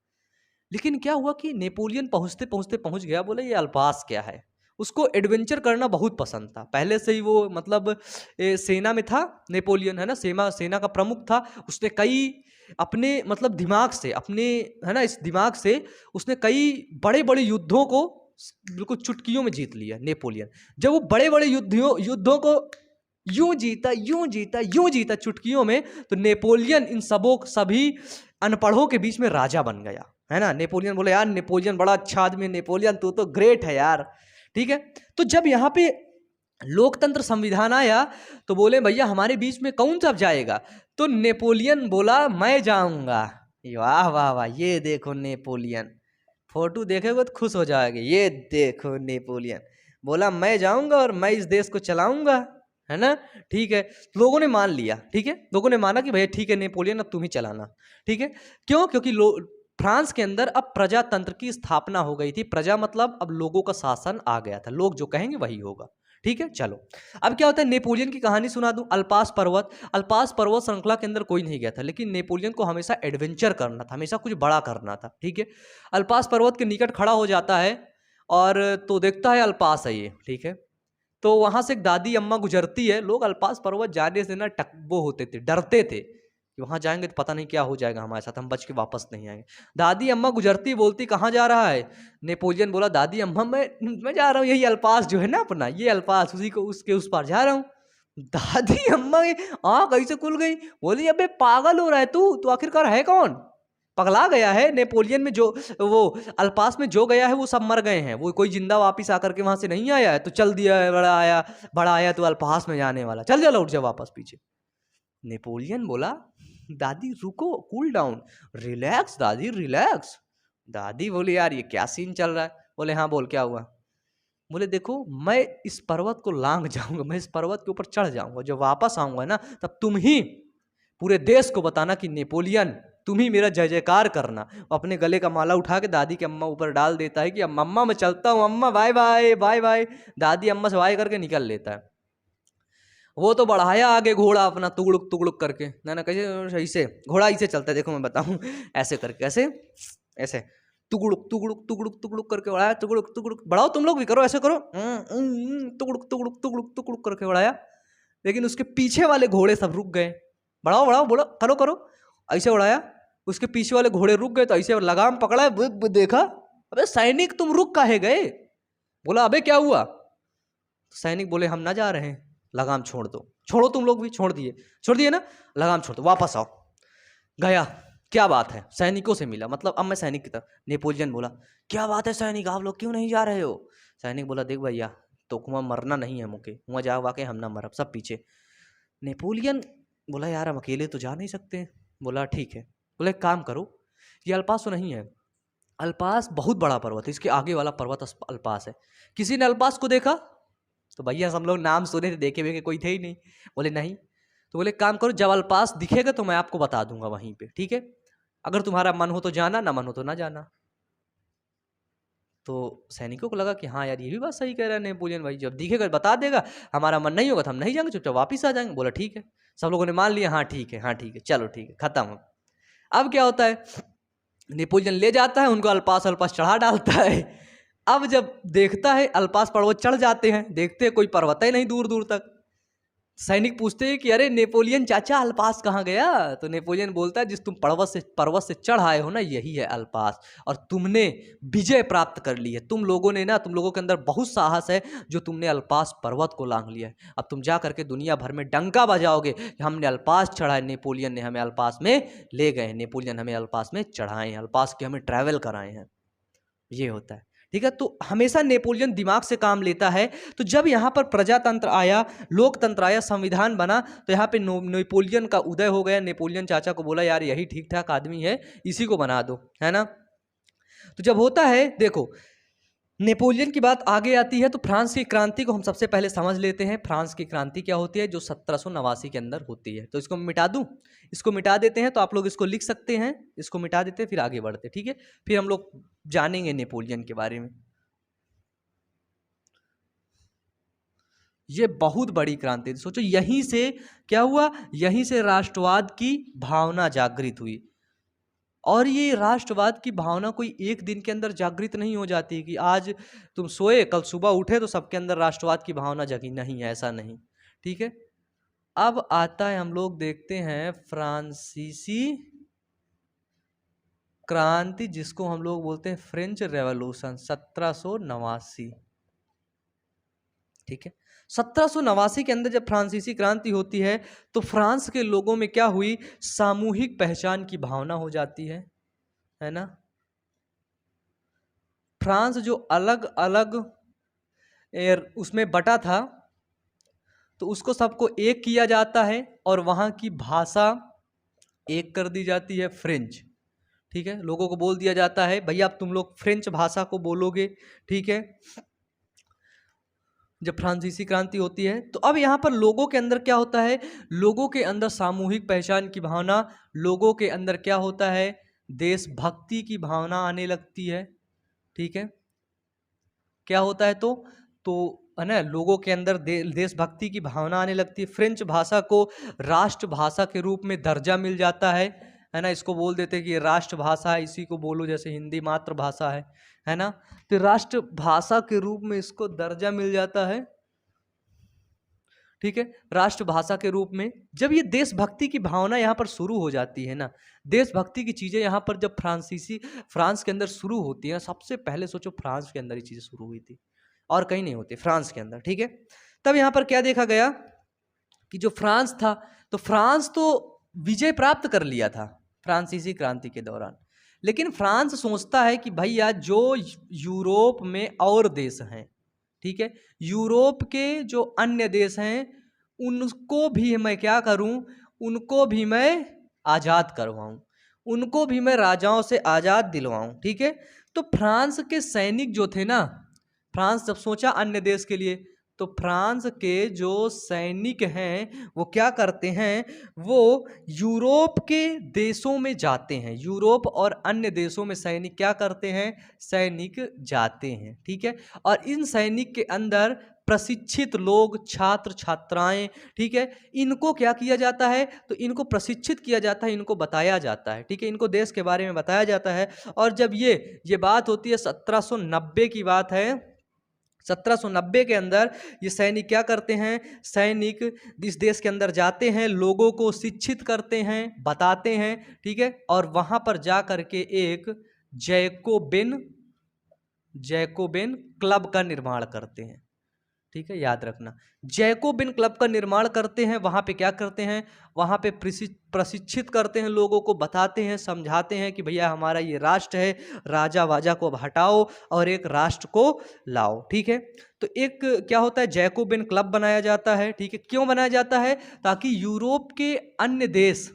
लेकिन क्या हुआ कि नेपोलियन पहुंचते पहुंचते पहुंच गया, बोले ये अल्पास क्या है। उसको एडवेंचर करना बहुत पसंद था, पहले से ही वो मतलब सेना में था नेपोलियन, है ना, सेना का प्रमुख था। उसने कई अपने मतलब दिमाग से, अपने, है ना, इस दिमाग से उसने कई बड़े बड़े युद्धों को बिल्कुल चुटकियों में जीत लिया नेपोलियन। जब वो बड़े बड़े युद्धों को यूं जीता चुटकियों में, तो नेपोलियन इन सभी अनपढ़ों के बीच में राजा बन गया, है ना। नेपोलियन बोले यार नेपोलियन बड़ा अच्छा आदमी है, नेपोलियन तू तो ग्रेट है यार, ठीक है। तो जब यहाँ पे लोकतंत्र संविधान आया तो बोले भैया हमारे बीच में कौन सा जाएगा, तो नेपोलियन बोला मैं जाऊंगा। वाह वाह वाह, ये देखो नेपोलियन, फोटो देखेगा तो खुश हो जाएगा, ये देखो नेपोलियन बोला मैं जाऊंगा और मैं इस देश को चलाऊंगा, है ना, ठीक है। लोगों ने मान लिया, ठीक है, लोगों ने माना कि भैया ठीक है नेपोलियन अब तुम ही चलाना, ठीक है। क्यों, क्योंकि फ्रांस के अंदर अब प्रजातंत्र की स्थापना हो गई थी। प्रजा मतलब अब लोगों का शासन आ गया था, लोग जो कहेंगे वही होगा, ठीक है। चलो अब क्या होता है, नेपोलियन की कहानी सुना दूं। अल्पास पर्वत श्रृंखला के अंदर कोई नहीं गया था, लेकिन नेपोलियन को हमेशा एडवेंचर करना था, हमेशा कुछ बड़ा करना था, ठीक है। अल्पास पर्वत के निकट खड़ा हो जाता है और तो देखता है अल्पास है ये, ठीक है। तो वहां से एक दादी अम्मा गुजरती है। लोग अल्पास पर्वत जाने से ना वो होते थे, डरते थे कि वहां जाएंगे तो पता नहीं क्या हो जाएगा हमारे साथ, हम बच के वापस नहीं आएंगे। दादी अम्मा गुजरती, बोलती कहाँ जा रहा है। नेपोलियन बोला दादी अम्मा मैं जा रहा हूँ यही अल्पास जो है ना अपना, ये अल्पास उसी को उसके उस पार जा रहा हूँ। दादी अम्मा की आँख ऐसे खुल गई, बोली अबे पागल हो रहा है तू आखिरकार है कौन, पगला गया है। नेपोलियन में जो वो अल्पास में जो गया है वो सब मर गए हैं, वो कोई जिंदा वापस आकर के वहां से नहीं आया है। तो चल दिया है, बड़ा आया तो अल्पास में जाने वाला, चल जा लौट जा वापस पीछे। नेपोलियन बोला दादी रुको, कूल डाउन, रिलैक्स दादी रिलैक्स। दादी बोली यार ये क्या सीन चल रहा है। बोले हाँ बोल क्या हुआ। बोले देखो मैं इस पर्वत को लांग जाऊंगा, मैं इस पर्वत के ऊपर चढ़ जाऊंगा, जब वापस आऊंगा ना तब तुम ही पूरे देश को बताना कि नेपोलियन तुम ही मेरा जय जयकार करना। अपने गले का माला उठा के दादी के अम्मा ऊपर डाल देता है कि अम्मा मैं चलता हूँ, अम्मा बाय बाय बाय बाय। दादी अम्मा से बाय करके निकल लेता है। वो तो बढ़ाया आगे घोड़ा अपना तुगड़ुक करके, ना कैसे ऐसे घोड़ा ऐसे चलता है, देखो मैं बताऊं, ऐसे करके, ऐसे ऐसे तुगड़ुक करके बढ़ाया, तुगड़ुक बढ़ाओ, तुम लोग भी करो, ऐसे करो, तुगड़ुक करके बढ़ाया। लेकिन उसके पीछे वाले घोड़े सब रुक गए। बढ़ाओ बढ़ाओ बोलो, करो करो, ऐसे उड़ाया। उसके पीछे वाले घोड़े रुक गए तो ऐसे लगाम पकड़ा है, देखा अबे सैनिक तुम रुक काहे गए। बोला अबे क्या हुआ। सैनिक बोले हम ना जा रहे हैं, लगाम छोड़ दो, छोड़ो तुम लोग भी, छोड़ दिए ना, लगाम छोड़ दो, वापस आओ। गया, क्या बात है, सैनिकों से मिला, मतलब अब मैं सैनिक की तरफ। नेपोलियन बोला क्या बात है सैनिक, आप लोग क्यों नहीं जा रहे हो। सैनिक बोला देख भैया तो वहाँ मरना नहीं है मुके, वहाँ जा वाके हम ना मरब, सब पीछे। नेपोलियन बोला यार हम अकेले तो जा नहीं सकते। बोला ठीक है। बोले काम करो, ये अल्पास तो नहीं है, अल्पास बहुत बड़ा पर्वत है, इसके आगे वाला पर्वत अल्पास है। किसी ने अल्पास को देखा? तो भैया हम लोग नाम सुने थे, देखे हुए कोई थे ही नहीं। बोले नहीं। तो बोले काम करो, जब अल्पास दिखेगा तो मैं आपको बता दूंगा वहीं पे, ठीक है, अगर तुम्हारा मन हो तो जाना, ना मन हो तो ना जाना। तो सैनिकों को लगा कि हाँ यार ये भी बात सही कह रहा है नेपोलियन भाई, जब दिखेगा बता देगा, हमारा मन नहीं होगा तो हम नहीं जाएंगे, चुपचाप वापिस आ जाएंगे। बोला ठीक है। सब लोगों ने मान लिया, हाँ ठीक है, हाँ ठीक है, चलो ठीक है, खत्म। अब क्या होता है, नेपोलियन ले जाता है उनको, अल्पास अल्पास चढ़ा डालता है। अब जब देखता है अल्पास पर्वत चढ़ जाते हैं, देखते हैं कोई पर्वत ही नहीं दूर दूर तक। सैनिक पूछते हैं कि अरे नेपोलियन चाचा अल्पास कहाँ गया? तो नेपोलियन बोलता है जिस तुम पर्वत से चढ़ आए हो ना, यही है अल्पास, और तुमने विजय प्राप्त कर ली है। तुम लोगों ने ना, तुम लोगों के अंदर बहुत साहस है जो तुमने अल्पास पर्वत को लांघ लिया है। अब तुम जा करके दुनिया भर में डंका बजाओगे कि हमने अल्पास चढ़ा है, नेपोलियन ने हमें अल्पास में ले गए, नेपोलियन हमें अल्पास में चढ़ाए हैं, अल्पास के हमें ट्रैवल कराए हैं। ये होता है, ठीक है। तो हमेशा नेपोलियन दिमाग से काम लेता है। तो जब यहाँ पर प्रजातंत्र आया, लोकतंत्र आया, संविधान बना, तो यहाँ पे नेपोलियन का उदय हो गया। नेपोलियन चाचा को बोला यार यही ठीक ठाक आदमी है, इसी को बना दो, है ना। तो जब होता है, देखो नेपोलियन की बात आगे आती है, तो फ्रांस की क्रांति को हम सबसे पहले समझ लेते हैं। फ्रांस की क्रांति क्या होती है, जो 1789 के अंदर होती है। तो इसको मिटा दूं, इसको मिटा देते हैं, तो आप लोग इसको लिख सकते हैं, इसको मिटा देते हैं, फिर आगे बढ़ते हैं, ठीक है। फिर हम लोग जानेंगे नेपोलियन के बारे में। ये बहुत बड़ी क्रांति थी, सोचो यहीं से क्या हुआ, यहीं से राष्ट्रवाद की भावना जागृत हुई। और ये राष्ट्रवाद की भावना कोई एक दिन के अंदर जागृत नहीं हो जाती कि आज तुम सोए कल सुबह उठे तो सबके अंदर राष्ट्रवाद की भावना जगी, नहीं, ऐसा नहीं, ठीक है। अब आता है, हम लोग देखते हैं फ्रांसीसी क्रांति, जिसको हम लोग बोलते हैं फ्रेंच रेवोल्यूशन, 1789, ठीक है। 1789 के अंदर जब फ्रांसीसी क्रांति होती है, तो फ्रांस के लोगों में क्या हुई, सामूहिक पहचान की भावना हो जाती है ना। फ्रांस जो अलग अलग उसमें बटा था, तो उसको सबको एक किया जाता है, और वहाँ की भाषा एक कर दी जाती है, फ्रेंच, ठीक है। लोगों को बोल दिया जाता है भैया अब तुम लोग फ्रेंच भाषा को बोलोगे, ठीक है। जब फ्रांसीसी क्रांति होती है, तो अब यहाँ पर लोगों के अंदर क्या होता है, लोगों के अंदर सामूहिक पहचान की भावना, लोगों के अंदर क्या होता है, देशभक्ति की भावना आने लगती है, ठीक है। क्या होता है, तो है ना, लोगों के अंदर देशभक्ति की भावना आने लगती है। फ्रेंच भाषा को राष्ट्रभाषा के रूप में दर्जा मिल जाता है ना। इसको बोल देते हैं कि ये राष्ट्रभाषा है, इसी को बोलो, जैसे हिंदी मातृभाषा है ना। तो राष्ट्रभाषा के रूप में इसको दर्जा मिल जाता है, ठीक है, राष्ट्रभाषा के रूप में। जब ये देशभक्ति की भावना यहाँ पर शुरू हो जाती है ना, देशभक्ति की चीज़ें यहाँ पर जब फ्रांस के अंदर शुरू होती है, सबसे पहले सोचो फ्रांस के अंदर ये चीज़ें शुरू हुई थी, और कहीं नहीं होती, फ्रांस के अंदर, ठीक है। तब यहाँ पर क्या देखा गया कि जो फ्रांस था, तो फ्रांस तो विजय प्राप्त कर लिया था फ्रांसीसी क्रांति के दौरान, लेकिन फ्रांस सोचता है कि भैया जो यूरोप में और देश हैं, ठीक है, यूरोप के जो अन्य देश हैं उनको भी मैं क्या करूं, उनको भी मैं आज़ाद करवाऊं, उनको भी मैं राजाओं से आज़ाद दिलवाऊं, ठीक है। तो फ्रांस के सैनिक जो थे ना, फ्रांस जब सोचा अन्य देश के लिए, तो फ्रांस के जो सैनिक हैं वो क्या करते हैं, वो यूरोप के देशों में जाते हैं, यूरोप और अन्य देशों में सैनिक क्या करते हैं, सैनिक जाते हैं, ठीक है। और इन सैनिक के अंदर प्रशिक्षित लोग, छात्र छात्राएं, ठीक है, इनको क्या किया जाता है, तो इनको प्रशिक्षित किया जाता है, इनको बताया जाता है, ठीक है, इनको देश के बारे में बताया जाता है। और जब ये बात होती है 1790 की बात है, 1790 के अंदर ये सैनिक क्या करते हैं, सैनिक इस देश के अंदर जाते हैं, लोगों को शिक्षित करते हैं, बताते हैं, ठीक है। और वहाँ पर जा करके एक जैकोबिन क्लब का निर्माण करते हैं, ठीक है, याद रखना, जैकोबिन क्लब का निर्माण करते हैं। वहाँ पे क्या करते हैं, वहाँ पे प्रशिक्षित करते हैं, लोगों को बताते हैं, समझाते हैं कि भैया हमारा ये राष्ट्र है, राजा वाजा को हटाओ और एक राष्ट्र को लाओ, ठीक है। तो एक क्या होता है, जैकोबिन क्लब बनाया जाता है, ठीक है। क्यों बनाया जाता है, ताकि यूरोप के अन्य देश,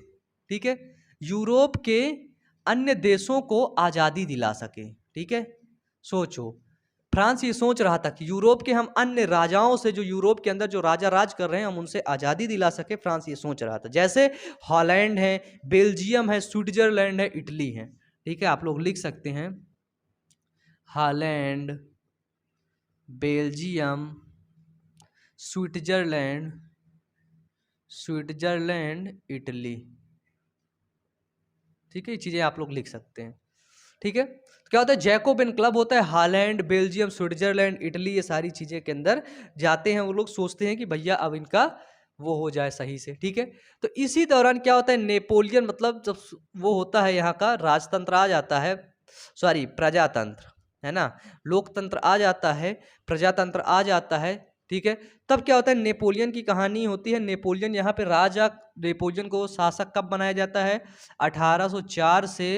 ठीक है, यूरोप के अन्य देशों को आज़ादी दिला सके। ठीक है, सोचो, फ्रांस ये सोच रहा था कि यूरोप के हम अन्य राजाओं से, जो यूरोप के अंदर जो राजा राज कर रहे हैं, हम उनसे आज़ादी दिला सके। फ्रांस ये सोच रहा था। जैसे हॉलैंड है, बेल्जियम है, स्विट्जरलैंड है, इटली है। ठीक है, आप लोग लिख सकते हैं हॉलैंड, बेल्जियम, स्विट्जरलैंड, इटली। ठीक है, ये चीज़ें आप लोग लिख सकते हैं। ठीक है, तो क्या होता है, जैकोबिन क्लब होता है, हॉलैंड, बेल्जियम, स्विट्जरलैंड, इटली, ये सारी चीज़ें के अंदर जाते हैं। वो लोग सोचते हैं कि भैया अब इनका वो हो जाए सही से। ठीक है, तो इसी दौरान क्या होता है, नेपोलियन, मतलब जब वो होता है, यहाँ का राजतंत्र आ जाता है, सॉरी प्रजातंत्र, है ना, लोकतंत्र आ जाता है, प्रजातंत्र आ जाता है। ठीक है, तब क्या होता है, नेपोलियन की कहानी होती है। नेपोलियन यहाँ पे राजा, नेपोलियन को शासक कब बनाया जाता है, 1804 से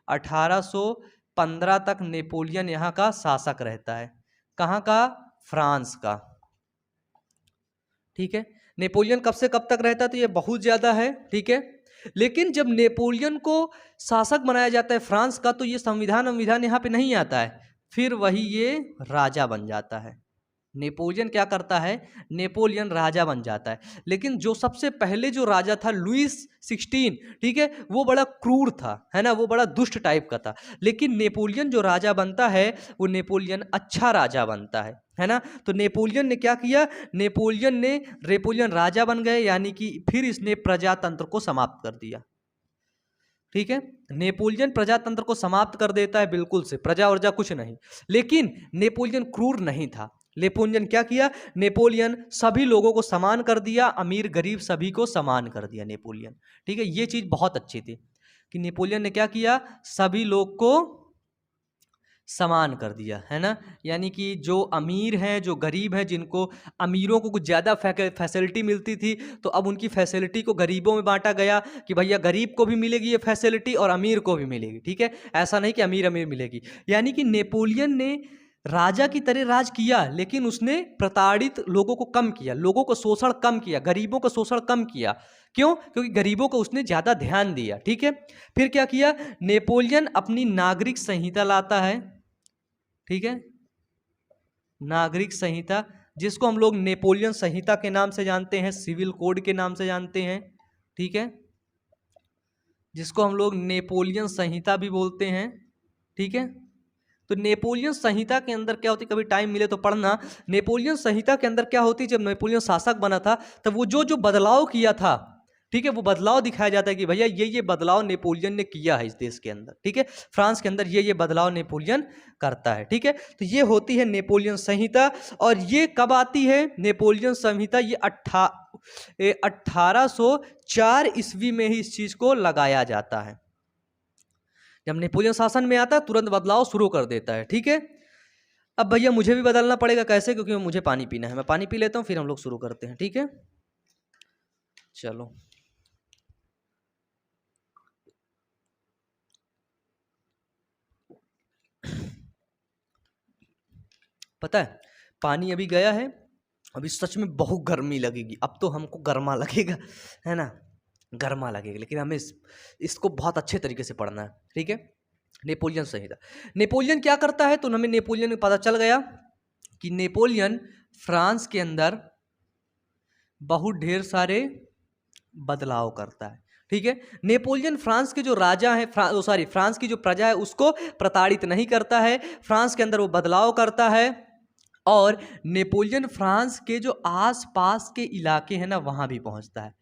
1815 तक नेपोलियन यहाँ का शासक रहता है। कहाँ का, फ्रांस का। ठीक है, नेपोलियन कब से कब तक रहता है, तो ये बहुत ज़्यादा है। ठीक है, लेकिन जब नेपोलियन को शासक बनाया जाता है फ्रांस का, तो ये संविधान यहाँ पे नहीं आता है, फिर वही ये राजा बन जाता है। नेपोलियन क्या करता है, नेपोलियन राजा बन जाता है। लेकिन जो सबसे पहले जो राजा था, लुईस 16, ठीक है, वो बड़ा क्रूर था, है ना, वो बड़ा दुष्ट टाइप का था। लेकिन नेपोलियन जो राजा बनता है, वो नेपोलियन अच्छा राजा बनता है ना। तो नेपोलियन ने क्या किया, नेपोलियन राजा बन गए, यानी कि फिर इसने प्रजातंत्र को समाप्त कर दिया। ठीक है, नेपोलियन प्रजातंत्र को समाप्त कर देता है, बिल्कुल से प्रजा वर्जा कुछ नहीं। लेकिन नेपोलियन क्रूर नहीं था। नेपोलियन क्या किया, नेपोलियन सभी लोगों को समान कर दिया, अमीर गरीब सभी को समान कर दिया नेपोलियन। ठीक है, ये चीज बहुत अच्छी थी कि नेपोलियन ने क्या किया, सभी लोग को समान कर दिया, है ना। यानी कि जो अमीर हैं, जो गरीब हैं, जिनको अमीरों को कुछ ज़्यादा फैसिलिटी मिलती थी, तो अब उनकी फैसिलिटी को गरीबों में बांटा गया कि भैया गरीब को भी मिलेगी ये फैसिलिटी और अमीर को भी मिलेगी। ठीक है, ऐसा नहीं कि अमीर अमीर मिलेगी। यानी कि नेपोलियन ने राजा की तरह राज किया, लेकिन उसने प्रताड़ित लोगों को कम किया, लोगों को शोषण कम किया, गरीबों का शोषण कम किया। क्यों, क्योंकि गरीबों को उसने ज़्यादा ध्यान दिया। ठीक है, फिर क्या किया, नेपोलियन अपनी नागरिक संहिता लाता है। ठीक है, नागरिक संहिता, जिसको हम लोग नेपोलियन संहिता के नाम से जानते हैं, सिविल कोड के नाम से जानते हैं। ठीक है, जिसको हम लोग नेपोलियन संहिता भी बोलते हैं। ठीक है, तो नेपोलियन संहिता के अंदर क्या होती, कभी टाइम मिले तो पढ़ना। नेपोलियन संहिता के अंदर क्या होती, जब नेपोलियन शासक बना था, तब वो जो जो बदलाव किया था, ठीक है, वो बदलाव दिखाया जाता है कि भैया ये बदलाव नेपोलियन ने किया है इस देश के अंदर। ठीक है, फ्रांस के अंदर ये बदलाव नेपोलियन करता है। ठीक है, तो ये होती है नेपोलियन संहिता। और ये कब आती है नेपोलियन संहिता, ये 1804 ईस्वी में ही इस चीज को लगाया जाता है। जब नेपोलियन शासन में आता है, तुरंत बदलाव शुरू कर देता है। ठीक है, अब भैया मुझे भी बदलना पड़ेगा, कैसे, क्योंकि मुझे पानी पीना है, मैं पानी पी लेता हूँ, फिर हम लोग शुरू करते हैं। ठीक है, चलो। पता है, पानी अभी गया है, अभी सच में बहुत गर्मी लगेगी, अब तो हमको गर्मा लगेगा, है ना, गर्मा लगेगा, लेकिन हमें इसको बहुत अच्छे तरीके से पढ़ना है। ठीक है, नेपोलियन संहिता, नेपोलियन क्या करता है, तो हमें नेपोलियन पता चल गया कि नेपोलियन फ्रांस के अंदर बहुत ढेर सारे बदलाव करता है। ठीक है, नेपोलियन फ्रांस के जो राजा हैं, फ्रांस की जो प्रजा है उसको प्रताड़ित नहीं करता है, फ्रांस के अंदर वो बदलाव करता है। और नेपोलियन फ्रांस के जो आसपास के इलाके हैं ना, वहाँ भी पहुँचता है,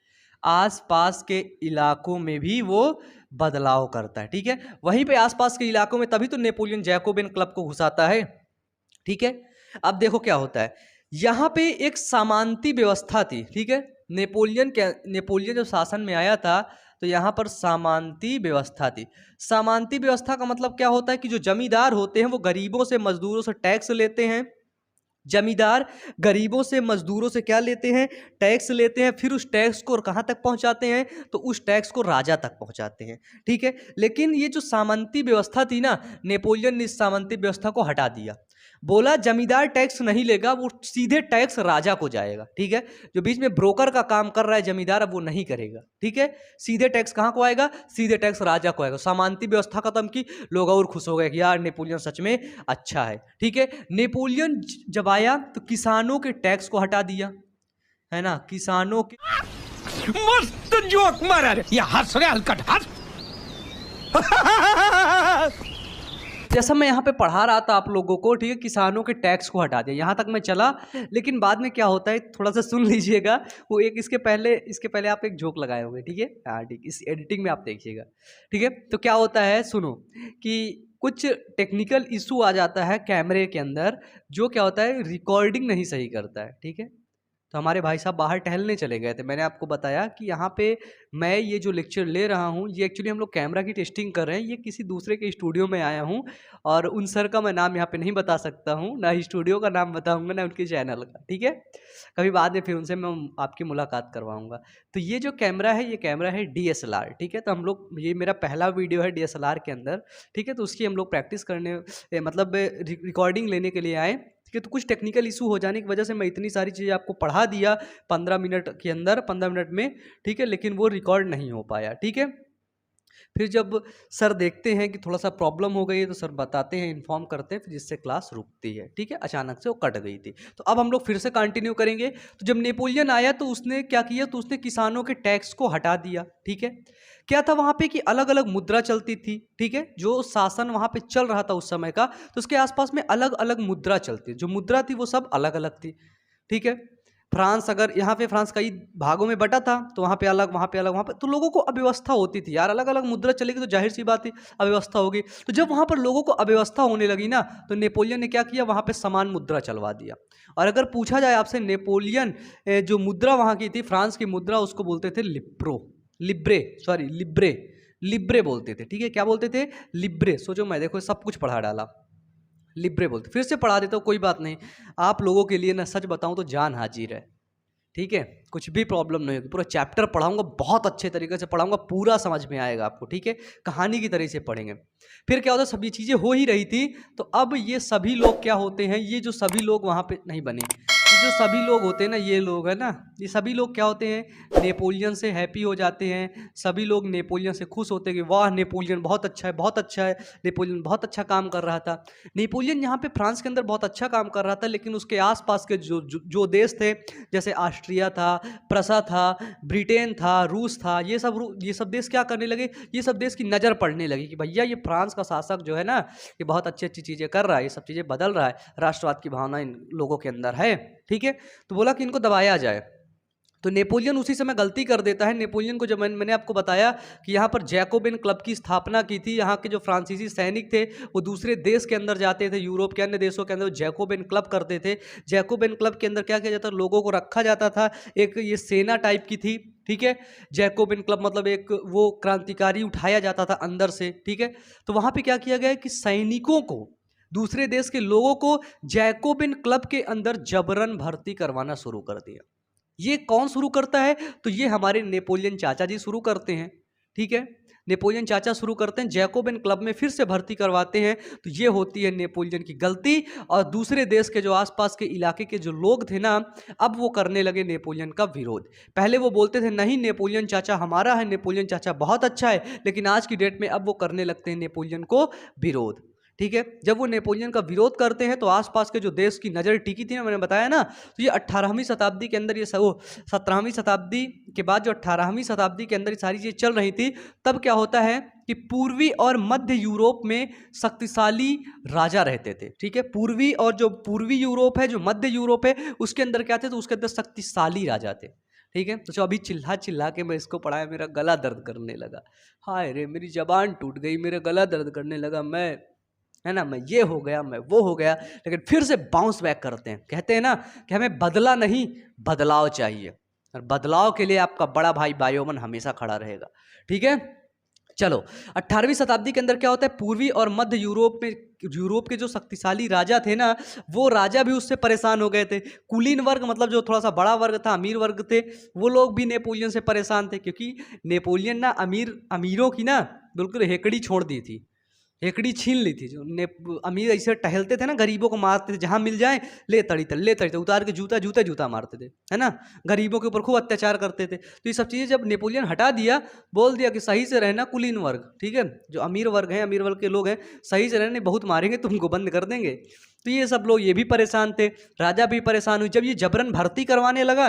आसपास के इलाकों में भी वो बदलाव करता है। ठीक है, वहीं पे आसपास के इलाकों में तभी तो नेपोलियन जैकोबिन क्लब को घुसाता है। ठीक है, अब देखो क्या होता है, यहाँ पे एक सामंती व्यवस्था थी। ठीक है, नेपोलियन जब शासन में आया था, तो यहाँ पर सामंती व्यवस्था थी। सामंती व्यवस्था का मतलब क्या होता है कि जो जमींदार होते हैं वो गरीबों से, मजदूरों से टैक्स लेते हैं। जमींदार गरीबों से, मजदूरों से क्या लेते हैं, टैक्स लेते हैं। फिर उस टैक्स को कहाँ तक पहुँचाते हैं, तो उस टैक्स को राजा तक पहुँचाते हैं। ठीक है, लेकिन ये जो सामंती व्यवस्था थी ना, नेपोलियन ने इस सामंती व्यवस्था को हटा दिया। बोला जमींदार टैक्स नहीं लेगा, वो सीधे टैक्स राजा को जाएगा। ठीक है, जो बीच में ब्रोकर का काम कर रहा है जमींदार, अब वो नहीं करेगा। ठीक है, सीधे टैक्स कहाँ को आएगा? सीधे टैक्स राजा को आएगा। सामंती व्यवस्था खत्म की, लोग और खुश हो गए कि यार नेपोलियन सच में अच्छा है। ठीक है, नेपोलियन जब आया तो किसानों के टैक्स को हटा दिया, है ना, किसानों के मस्त जोक मारा रे, ये हंस रे हलकट हंस। जैसा मैं यहाँ पे पढ़ा रहा था आप लोगों को, ठीक है, किसानों के टैक्स को हटा दिया, यहाँ तक मैं चला। लेकिन बाद में क्या होता है, थोड़ा सा सुन लीजिएगा। वो एक इसके पहले आप एक जोक लगाए होंगे। ठीक है, हाँ ठीक, इस एडिटिंग में आप देखिएगा। ठीक है, तो क्या होता है सुनो, कि कुछ टेक्निकल इशू आ जाता है कैमरे के अंदर, जो क्या होता है रिकॉर्डिंग नहीं सही करता है। ठीक है, तो हमारे भाई साहब बाहर टहलने चले गए थे। मैंने आपको बताया कि यहाँ पे मैं ये जो लेक्चर ले रहा हूँ, ये एक्चुअली हम लोग कैमरा की टेस्टिंग कर रहे हैं। ये किसी दूसरे के स्टूडियो में आया हूँ, और उन सर का मैं नाम यहाँ पे नहीं बता सकता हूँ, ना स्टूडियो का नाम बताऊँगा, ना उनके चैनल का। ठीक है, कभी बाद में फिर उनसे मैं आपकी मुलाकात करवाऊँगा। तो ये जो कैमरा है, ये कैमरा है DSLR। ठीक है, तो हम लोग, ये मेरा पहला वीडियो है DSLR के अंदर। ठीक है, तो उसकी हम लोग प्रैक्टिस करने, मतलब रिकॉर्डिंग लेने के लिए आए। ठीक है, तो कुछ टेक्निकल इशू हो जाने की वजह से मैं इतनी सारी चीज़ें आपको पढ़ा दिया 15 मिनट के अंदर, 15 मिनट में। ठीक है, लेकिन वो रिकॉर्ड नहीं हो पाया। ठीक है, फिर जब सर देखते हैं कि थोड़ा सा प्रॉब्लम हो गई है, तो सर बताते हैं, इन्फॉर्म करते हैं, फिर जिससे क्लास रुकती है। ठीक है, अचानक से वो कट गई थी। तो अब हम लोग फिर से कंटिन्यू करेंगे। तो जब नेपोलियन आया तो उसने क्या किया, तो उसने किसानों के टैक्स को हटा दिया। ठीक है, क्या था वहाँ पे कि अलग अलग मुद्रा चलती थी। ठीक है, जो शासन वहाँ पे चल रहा था उस समय का, तो उसके आसपास में अलग अलग मुद्रा चलती, जो मुद्रा थी वो सब अलग अलग थी। ठीक है, फ्रांस, अगर यहाँ पे फ्रांस कई भागों में बटा था, तो वहाँ पे अलग, वहाँ पे अलग, वहाँ पे, तो लोगों को अव्यवस्था होती थी यार। अलग अलग मुद्रा चलेगी तो जाहिर सी बात है अव्यवस्था होगी। तो जब वहाँ पर लोगों को अव्यवस्था होने लगी ना, तो नेपोलियन ने क्या किया, वहाँ पे समान मुद्रा चलवा दिया। और अगर पूछा जाए आपसे, नेपोलियन जो मुद्रा वहाँ की थी, फ्रांस की मुद्रा, उसको बोलते थे लिब्रे बोलते थे। ठीक है, क्या बोलते थे? लिब्रे। सोचो, मैं देखो सब कुछ पढ़ा डाला, लिब्रे बोलते। फिर से पढ़ा देता हूँ, कोई बात नहीं। आप लोगों के लिए ना, सच बताऊँ तो जान हाजिर है। ठीक है, कुछ भी प्रॉब्लम नहीं होगी। पूरा चैप्टर पढ़ाऊंगा, बहुत अच्छे तरीके से पढ़ाऊंगा, पूरा समझ में आएगा आपको। ठीक है, कहानी की तरह से पढ़ेंगे। फिर क्या होता है, सभी चीज़ें हो ही रही थी, तो अब ये सभी लोग क्या होते हैं, ये जो सभी लोग वहाँ पे नहीं बने, ये जो सभी लोग होते हैं ना, ये लोग है ना, ये सभी लोग क्या होते हैं, नेपोलियन से हैप्पी हो जाते हैं। सभी लोग नेपोलियन से खुश होते हैं कि वाह नेपोलियन बहुत अच्छा है, बहुत अच्छा है, नेपोलियन बहुत अच्छा काम कर रहा था। नेपोलियन यहाँ पे फ्रांस के अंदर बहुत अच्छा काम कर रहा था, लेकिन उसके आसपास के जो देश थे, जैसे ऑस्ट्रिया था, प्रसा था, ब्रिटेन था, रूस था, ये सब देश क्या करने लगे, ये सब देश की नज़र पड़ने लगी कि भैया ये फ्रांस का शासक जो है ना, ये बहुत अच्छी अच्छी चीज़ें कर रहा है, ये सब चीज़ें बदल रहा है, राष्ट्रवाद की भावना इन लोगों के अंदर है। ठीक है, तो बोला कि इनको दबाया जाए। तो नेपोलियन उसी समय गलती कर देता है। नेपोलियन को जब मैंने आपको बताया कि यहाँ पर जैकोबिन क्लब की स्थापना की थी, यहाँ के जो फ्रांसीसी सैनिक थे वो दूसरे देश के अंदर जाते थे, यूरोप के अन्य देशों के अंदर जैकोबिन क्लब करते थे। जैकोबिन क्लब के अंदर क्या किया जाता, लोगों को रखा जाता था, एक ये सेना टाइप की थी। ठीक है, जैकोबिन क्लब मतलब एक वो क्रांतिकारी उठाया जाता था अंदर से। ठीक है, तो वहाँ पर क्या किया गया कि सैनिकों को, दूसरे देश के लोगों को जैकोबिन क्लब के अंदर जबरन भर्ती करवाना शुरू कर दिया। ये कौन शुरू करता है, तो ये हमारे नेपोलियन चाचा जी शुरू करते हैं। ठीक है, नेपोलियन चाचा शुरू करते हैं, जैकोबिन क्लब में फिर से भर्ती करवाते हैं। तो ये होती है नेपोलियन की गलती। और दूसरे देश के जो आसपास के इलाके के जो लोग थे ना, अब वो करने लगे नेपोलियन का विरोध। पहले वो बोलते थे नहीं नेपोलियन चाचा हमारा है, नेपोलियन चाचा बहुत अच्छा है, लेकिन आज की डेट में अब वो करने लगते हैं नेपोलियन को विरोध। ठीक है, जब वो नेपोलियन का विरोध करते हैं तो आसपास के जो देश की नज़र टिकी थी ना, मैंने बताया ना, तो ये 18वीं शताब्दी के अंदर, ये 17वीं शताब्दी के बाद जो 18वीं शताब्दी के अंदर ये सारी चीज़ें चल रही थी, तब क्या होता है कि पूर्वी और मध्य यूरोप में शक्तिशाली राजा रहते थे। ठीक है, पूर्वी और जो पूर्वी यूरोप है, जो मध्य यूरोप है, उसके अंदर क्या थे, तो उसके अंदर शक्तिशाली राजा थे। ठीक है, तो जो अभी चिल्ला चिल्ला के मैं इसको पढ़ाया, मेरा गला दर्द करने लगा। हाय रे, मेरी जबान टूट गई, मेरा गला दर्द करने लगा, मैं है ना, मैं ये हो गया, मैं वो हो गया। लेकिन फिर से बाउंस बैक करते हैं। कहते हैं ना कि हमें बदला नहीं, बदलाव चाहिए, और बदलाव के लिए आपका बड़ा भाई बायोमन हमेशा खड़ा रहेगा। ठीक है, चलो 18वीं शताब्दी के अंदर क्या होता है, पूर्वी और मध्य यूरोप में, यूरोप के जो शक्तिशाली राजा थे ना, वो राजा भी उससे परेशान हो गए थे। कुलीन वर्ग मतलब जो थोड़ा सा बड़ा वर्ग था, अमीर वर्ग थे, वो लोग भी नेपोलियन से परेशान थे, क्योंकि नेपोलियन ना अमीरों की ना बिल्कुल हेकड़ी छोड़ दी थी। हेकड़ी छीन ली थी। जो अमीर ऐसे टहलते थे ना, गरीबों को मारते थे, जहाँ मिल जाए ले तड़ी तल, ले तड़ी तल, उतार के जूता जूता जूता मारते थे, है ना। गरीबों के ऊपर खूब अत्याचार करते थे। तो ये सब चीज़ें जब नेपोलियन हटा दिया, बोल दिया कि सही से रहना कुलीन वर्ग, ठीक है, जो अमीर वर्ग हैं, अमीर वर्ग के लोग हैं, सही से रहने, बहुत मारेंगे तुमको, बंद कर देंगे। तो ये सब लोग, ये भी परेशान थे, राजा भी परेशान हुई। जब ये जबरन भर्ती करवाने लगा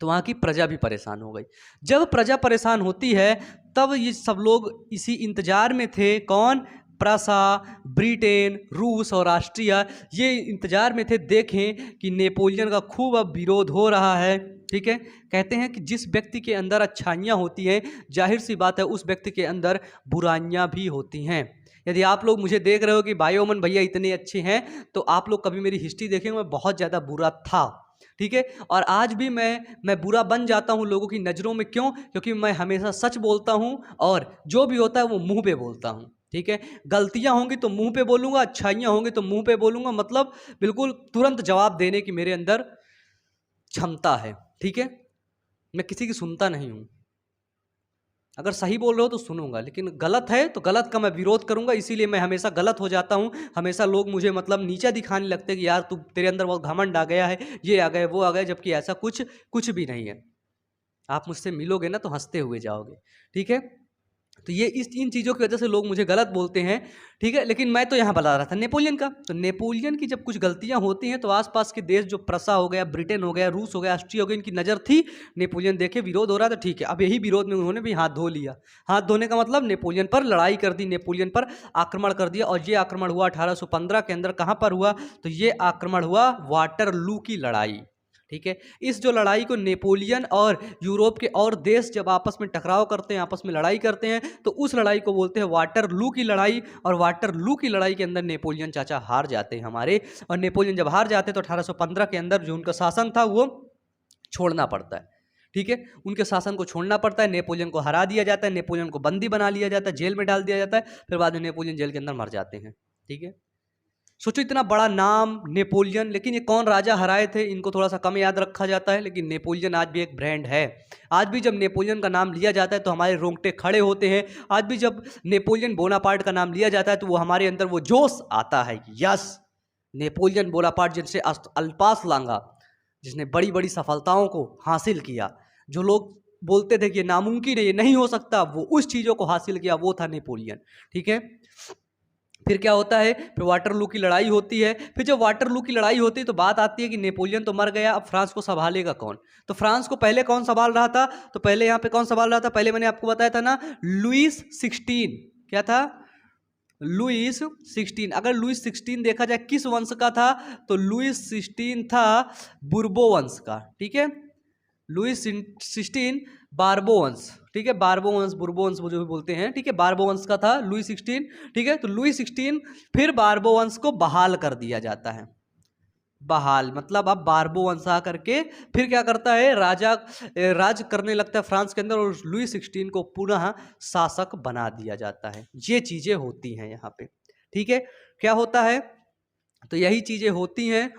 तो वहाँ की प्रजा भी परेशान हो गई। जब प्रजा परेशान होती है तब ये सब लोग इसी इंतजार में थे। कौन? प्रसा, ब्रिटेन, रूस और ऑस्ट्रिया, ये इंतजार में थे, देखें कि नेपोलियन का खूब अब विरोध हो रहा है, ठीक है। कहते हैं कि जिस व्यक्ति के अंदर अच्छाइयाँ होती हैं, जाहिर सी बात है उस व्यक्ति के अंदर बुराइयाँ भी होती हैं। यदि आप लोग मुझे देख रहे हो कि भाई ओमन भैया इतने अच्छे हैं, तो आप लोग कभी मेरी हिस्ट्री देखेंगे, मैं बहुत ज़्यादा बुरा था, ठीक है। और आज भी मैं बुरा बन जाता हूँ लोगों की नज़रों में। क्यों? क्योंकि मैं हमेशा सच बोलता हूँ और जो भी होता है वो मुंह पे बोलता हूँ, ठीक है। गलतियाँ होंगी तो मुंह पे बोलूँगा, अच्छाइयाँ होंगी तो मुंह पे बोलूँगा, मतलब बिल्कुल तुरंत जवाब देने की मेरे अंदर क्षमता है, ठीक है। मैं किसी की सुनता नहीं हूँ। अगर सही बोल रहे हो तो सुनूंगा, लेकिन गलत है तो गलत का मैं विरोध करूंगा। इसीलिए मैं हमेशा गलत हो जाता हूं। हमेशा लोग मुझे मतलब नीचा दिखाने लगते हैं कि यार तू, तेरे अंदर बहुत घमंड आ गया है, ये आ गया वो आ गया, जबकि ऐसा कुछ भी नहीं है। आप मुझसे मिलोगे ना तो हंसते हुए जाओगे, ठीक है। तो ये इन चीज़ों की वजह से लोग मुझे गलत बोलते हैं, ठीक है। लेकिन मैं तो यहाँ बता रहा था नेपोलियन का। तो नेपोलियन की जब कुछ गलतियाँ होती हैं तो आसपास के देश, जो प्रसा हो गया, ब्रिटेन हो गया, रूस हो गया, ऑस्ट्रिया हो गया, इनकी नज़र थी। नेपोलियन देखे विरोध हो रहा था, ठीक है, अब यही विरोध में उन्होंने भी हाथ धो लिया। हाथ धोने का मतलब नेपोलियन पर लड़ाई कर दी, नेपोलियन पर आक्रमण कर दिया। और ये आक्रमण हुआ 1815 के अंदर। कहाँ पर हुआ? तो ये आक्रमण हुआ वाटरलू की लड़ाई, ठीक है। इस जो लड़ाई को नेपोलियन और यूरोप के और देश जब आपस में टकराव करते हैं, आपस में लड़ाई करते हैं, तो उस लड़ाई को बोलते हैं वाटरलू की लड़ाई। और वाटरलू की लड़ाई के अंदर नेपोलियन चाचा हार जाते हैं हमारे। और नेपोलियन जब हार जाते हैं तो 1815 के अंदर जो उनका शासन था वो छोड़ना पड़ता है, ठीक है। उनके शासन को छोड़ना पड़ता है, नेपोलियन को हरा दिया जाता है, नेपोलियन को बंदी बना लिया जाता है, जेल में डाल दिया जाता है। फिर बाद में नेपोलियन जेल के अंदर मर जाते हैं, ठीक है। सोचो इतना बड़ा नाम नेपोलियन, लेकिन ये कौन राजा हराए थे इनको थोड़ा सा कम याद रखा जाता है। लेकिन नेपोलियन आज भी एक ब्रांड है। आज भी जब नेपोलियन का नाम लिया जाता है तो हमारे रोंगटे खड़े होते हैं। आज भी जब नेपोलियन बोनापार्ट का नाम लिया जाता है तो वो हमारे अंदर वो जोश आता है कि यस, नेपोलियन बोनापार्ट, जिनसे अल्पास लांगा, जिसने बड़ी बड़ी सफलताओं को हासिल किया, जो लोग बोलते थे कि ये नामुमकिन है, ये नहीं हो सकता, वो उस चीज़ों को हासिल किया, वो था नेपोलियन, ठीक है। फिर क्या होता है? फिर वाटरलू की लड़ाई होती है। फिर जब वाटरलू की लड़ाई होती है तो बात आती है कि नेपोलियन तो मर गया, अब फ्रांस को संभालेगा कौन? तो फ्रांस को पहले कौन संभाल रहा था? तो पहले यहाँ पे कौन संभाल रहा था? पहले मैंने आपको बताया था ना, लुईस 16। क्या था? लुईस 16। अगर लुईस 16 देखा जाए किस वंश का था, तो लुईस 16 था बुर्बो वंश का, ठीक है। लुईस 16 बारबो वंश, ठीक है। बारबो वंश, बुर्बो वंश जो भी बोलते हैं, ठीक है, बारबो वंश का था लुई 16, ठीक है। तो लुई 16 फिर बारबो वंश को बहाल कर दिया जाता है। बहाल मतलब अब बारबो वंश आ करके फिर क्या करता है, राज करने लगता है फ्रांस के अंदर, और लुई 16 को पुनः शासक बना दिया जाता है। ये चीजें होती हैं यहाँ पे, ठीक है। क्या होता है? तो यही चीजें होती हैं।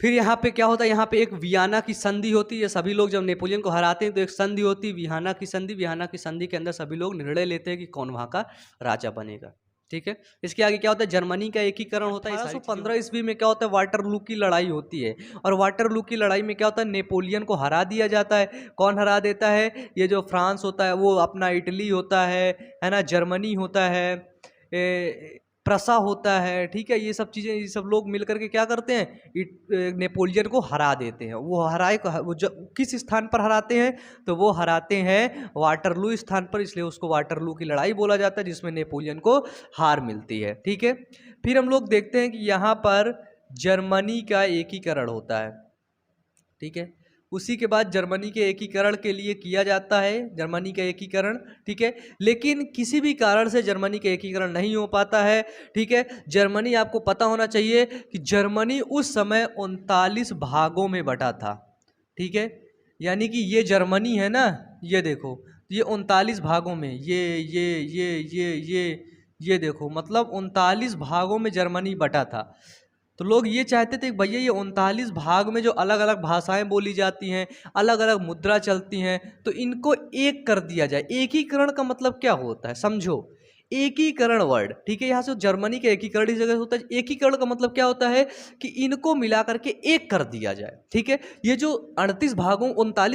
फिर यहाँ पे क्या होता है? यहाँ पे एक वियना की संधि होती है। सभी लोग जब नेपोलियन को हराते हैं तो एक संधि होती है, वियना की संधि। वियना की संधि के अंदर सभी लोग निर्णय लेते हैं कि कौन वहाँ का राजा बनेगा, ठीक है। इसके आगे क्या होता है? जर्मनी का एकीकरण होता है। 1815 ईस्वी में क्या होता है? वाटरलू की लड़ाई होती है। और वाटरलू की लड़ाई में क्या होता है? नेपोलियन को हरा दिया जाता है। कौन हरा देता है? ये जो फ्रांस होता है वो अपना इटली होता है ना, जर्मनी होता है, प्रसा होता है, ठीक है। ये सब चीज़ें, ये सब लोग मिलकर के क्या करते हैं? नेपोलियन को हरा देते हैं। वो हराए वो किस स्थान पर हराते हैं? तो वो हराते हैं वाटरलू स्थान पर, इसलिए उसको वाटरलू की लड़ाई बोला जाता है, जिसमें नेपोलियन को हार मिलती है, ठीक है। फिर हम लोग देखते हैं कि यहाँ पर जर्मनी का एकीकरण होता है, ठीक है। उसी के बाद जर्मनी के एकीकरण के लिए किया जाता है, जर्मनी का एकीकरण, ठीक है। लेकिन किसी भी कारण से जर्मनी का एकीकरण नहीं हो पाता है, ठीक है। जर्मनी, आपको पता होना चाहिए कि जर्मनी उस समय 39 भागों में बटा था, ठीक है। यानी कि ये जर्मनी है ना, ये देखो, ये 39 भागों में, ये देखो, मतलब 39 भागों में जर्मनी बटा था। तो लोग ये चाहते थे कि भैया ये 39 भाग में जो अलग अलग भाषाएं बोली जाती हैं, अलग अलग मुद्रा चलती हैं, तो इनको एक कर दिया जाए। एकीकरण का मतलब क्या होता है? समझो, एकीकरण वर्ड, ठीक है। यहाँ से जर्मनी का एकीकरण इस जगह से होता है। एकीकरण का मतलब क्या होता है कि इनको मिला करके एक कर दिया जाए, ठीक है। ये जो 39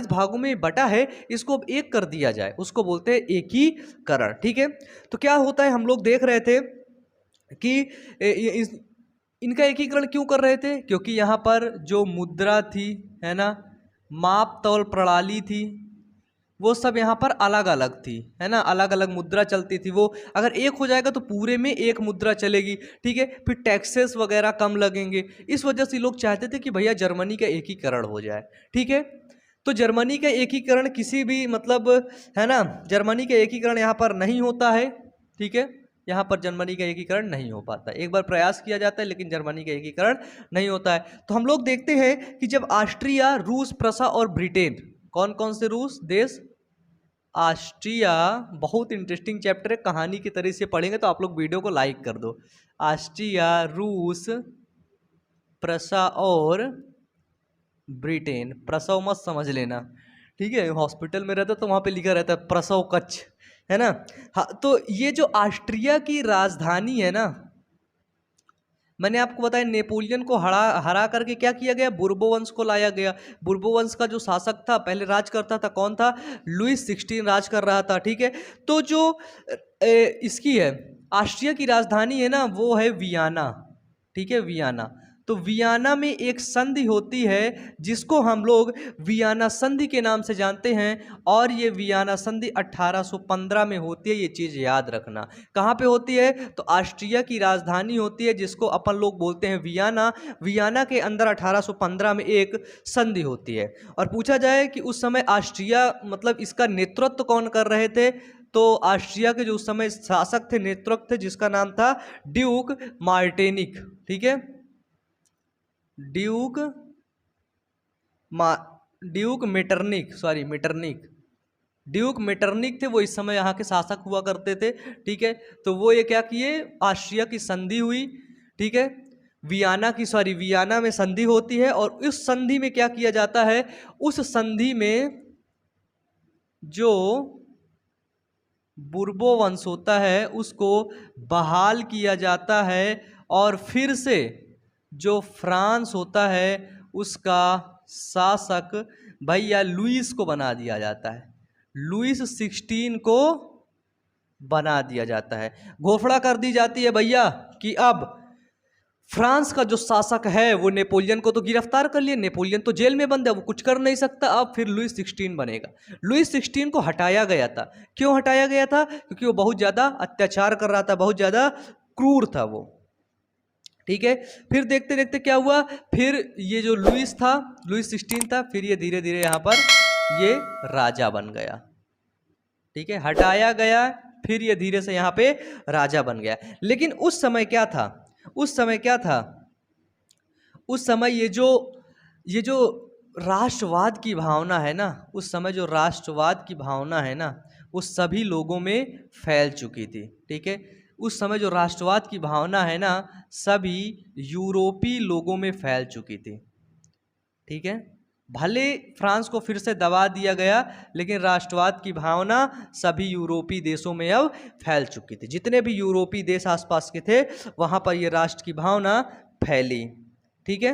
भागों में बटा है, इसको अब एक कर दिया जाए, उसको बोलते हैं एकीकरण, ठीक है। तो क्या होता है, हम लोग देख रहे थे कि इनका एकीकरण क्यों कर रहे थे, क्योंकि यहाँ पर जो मुद्रा थी, है ना, माप तौल प्रणाली थी, वो सब यहाँ पर अलग अलग थी, है ना, अलग अलग मुद्रा चलती थी। वो अगर एक हो जाएगा तो पूरे में एक मुद्रा चलेगी, ठीक है। फिर टैक्सेस वगैरह कम लगेंगे। इस वजह से लोग चाहते थे कि भैया जर्मनी का एकीकरण हो जाए, ठीक है। तो जर्मनी का एकीकरण किसी भी मतलब, है ना, जर्मनी का एकीकरण यहाँ पर नहीं होता है, ठीक है। यहाँ पर जर्मनी का एकीकरण नहीं हो पाता। एक बार प्रयास किया जाता है लेकिन जर्मनी का एकीकरण नहीं होता है। तो हम लोग देखते हैं कि जब ऑस्ट्रिया, रूस, प्रसा और ब्रिटेन, कौन कौन से रूस देश, ऑस्ट्रिया, बहुत इंटरेस्टिंग चैप्टर है, कहानी की तरह से पढ़ेंगे तो आप लोग वीडियो को लाइक कर दो। ऑस्ट्रिया, रूस, प्रसा और ब्रिटेन, प्रसव मत समझ लेना, ठीक है। हॉस्पिटल में रहता तो वहाँ पे लिखा रहता है प्रसव कक्ष, है ना। हाँ, तो ये जो ऑस्ट्रिया की राजधानी है ना, मैंने आपको बताया नेपोलियन को हरा करके क्या किया गया, बुर्बो वंश को लाया गया। बुर्बो वंश का जो शासक था, पहले राज करता था, कौन था, लुईस 16 राज कर रहा था, ठीक है। तो जो इसकी है ऑस्ट्रिया की राजधानी है ना, वो है वियना, ठीक है, वियना। तो वियना में एक संधि होती है जिसको हम लोग वियना संधि के नाम से जानते हैं, और ये वियना संधि 1815 में होती है। ये चीज़ याद रखना। कहाँ पे होती है, तो ऑस्ट्रिया की राजधानी होती है जिसको अपन लोग बोलते हैं वियना। वियना के अंदर 1815 में एक संधि होती है। और पूछा जाए कि उस समय ऑस्ट्रिया मतलब इसका नेतृत्व कौन कर रहे थे, तो ऑस्ट्रिया के जो उस समय शासक थे, नेतृत्व थे, जिसका नाम था ड्यूक मार्टेनिक, ठीक है। Duke Metternich, sorry Metternich, Duke Metternich थे वो, इस समय यहाँ के शासक हुआ करते थे, ठीक है। तो वो ये क्या किए, ऑस्ट्रिया की संधि हुई, ठीक है, वियना में संधि होती है। और उस संधि में क्या किया जाता है, उस संधि में जो बुर्बो वंश होता है उसको बहाल किया जाता है, और फिर से जो फ्रांस होता है उसका शासक भैया लुईस को बना दिया जाता है। लुईस 16 को बना दिया जाता है। घोषणा कर दी जाती है भैया कि अब फ्रांस का जो शासक है वो नेपोलियन को तो गिरफ्तार कर लिया, नेपोलियन तो जेल में बंद है, वो कुछ कर नहीं सकता। अब फिर लुईस 16 बनेगा। लुईस 16 को हटाया गया था। क्यों हटाया गया था, क्योंकि वो बहुत ज़्यादा अत्याचार कर रहा था, बहुत ज़्यादा क्रूर था वो, ठीक है। फिर देखते देखते क्या हुआ, फिर ये जो लुईस 16 था, फिर ये धीरे धीरे यहाँ पर ये राजा बन गया, ठीक है, हटाया गया, फिर ये धीरे से यहाँ पे राजा बन गया। लेकिन उस समय क्या था, उस समय ये जो राष्ट्रवाद की भावना है ना, उस समय जो राष्ट्रवाद की भावना है ना, वो सभी लोगों में फैल चुकी थी, ठीक है। उस समय जो राष्ट्रवाद की भावना है ना, सभी यूरोपीय लोगों में फैल चुकी थी, ठीक है। भले फ्रांस को फिर से दबा दिया गया, लेकिन राष्ट्रवाद की भावना सभी यूरोपीय देशों में अब फैल चुकी थी। जितने भी यूरोपीय देश आसपास के थे वहाँ पर ये राष्ट्र की भावना फैली, ठीक है।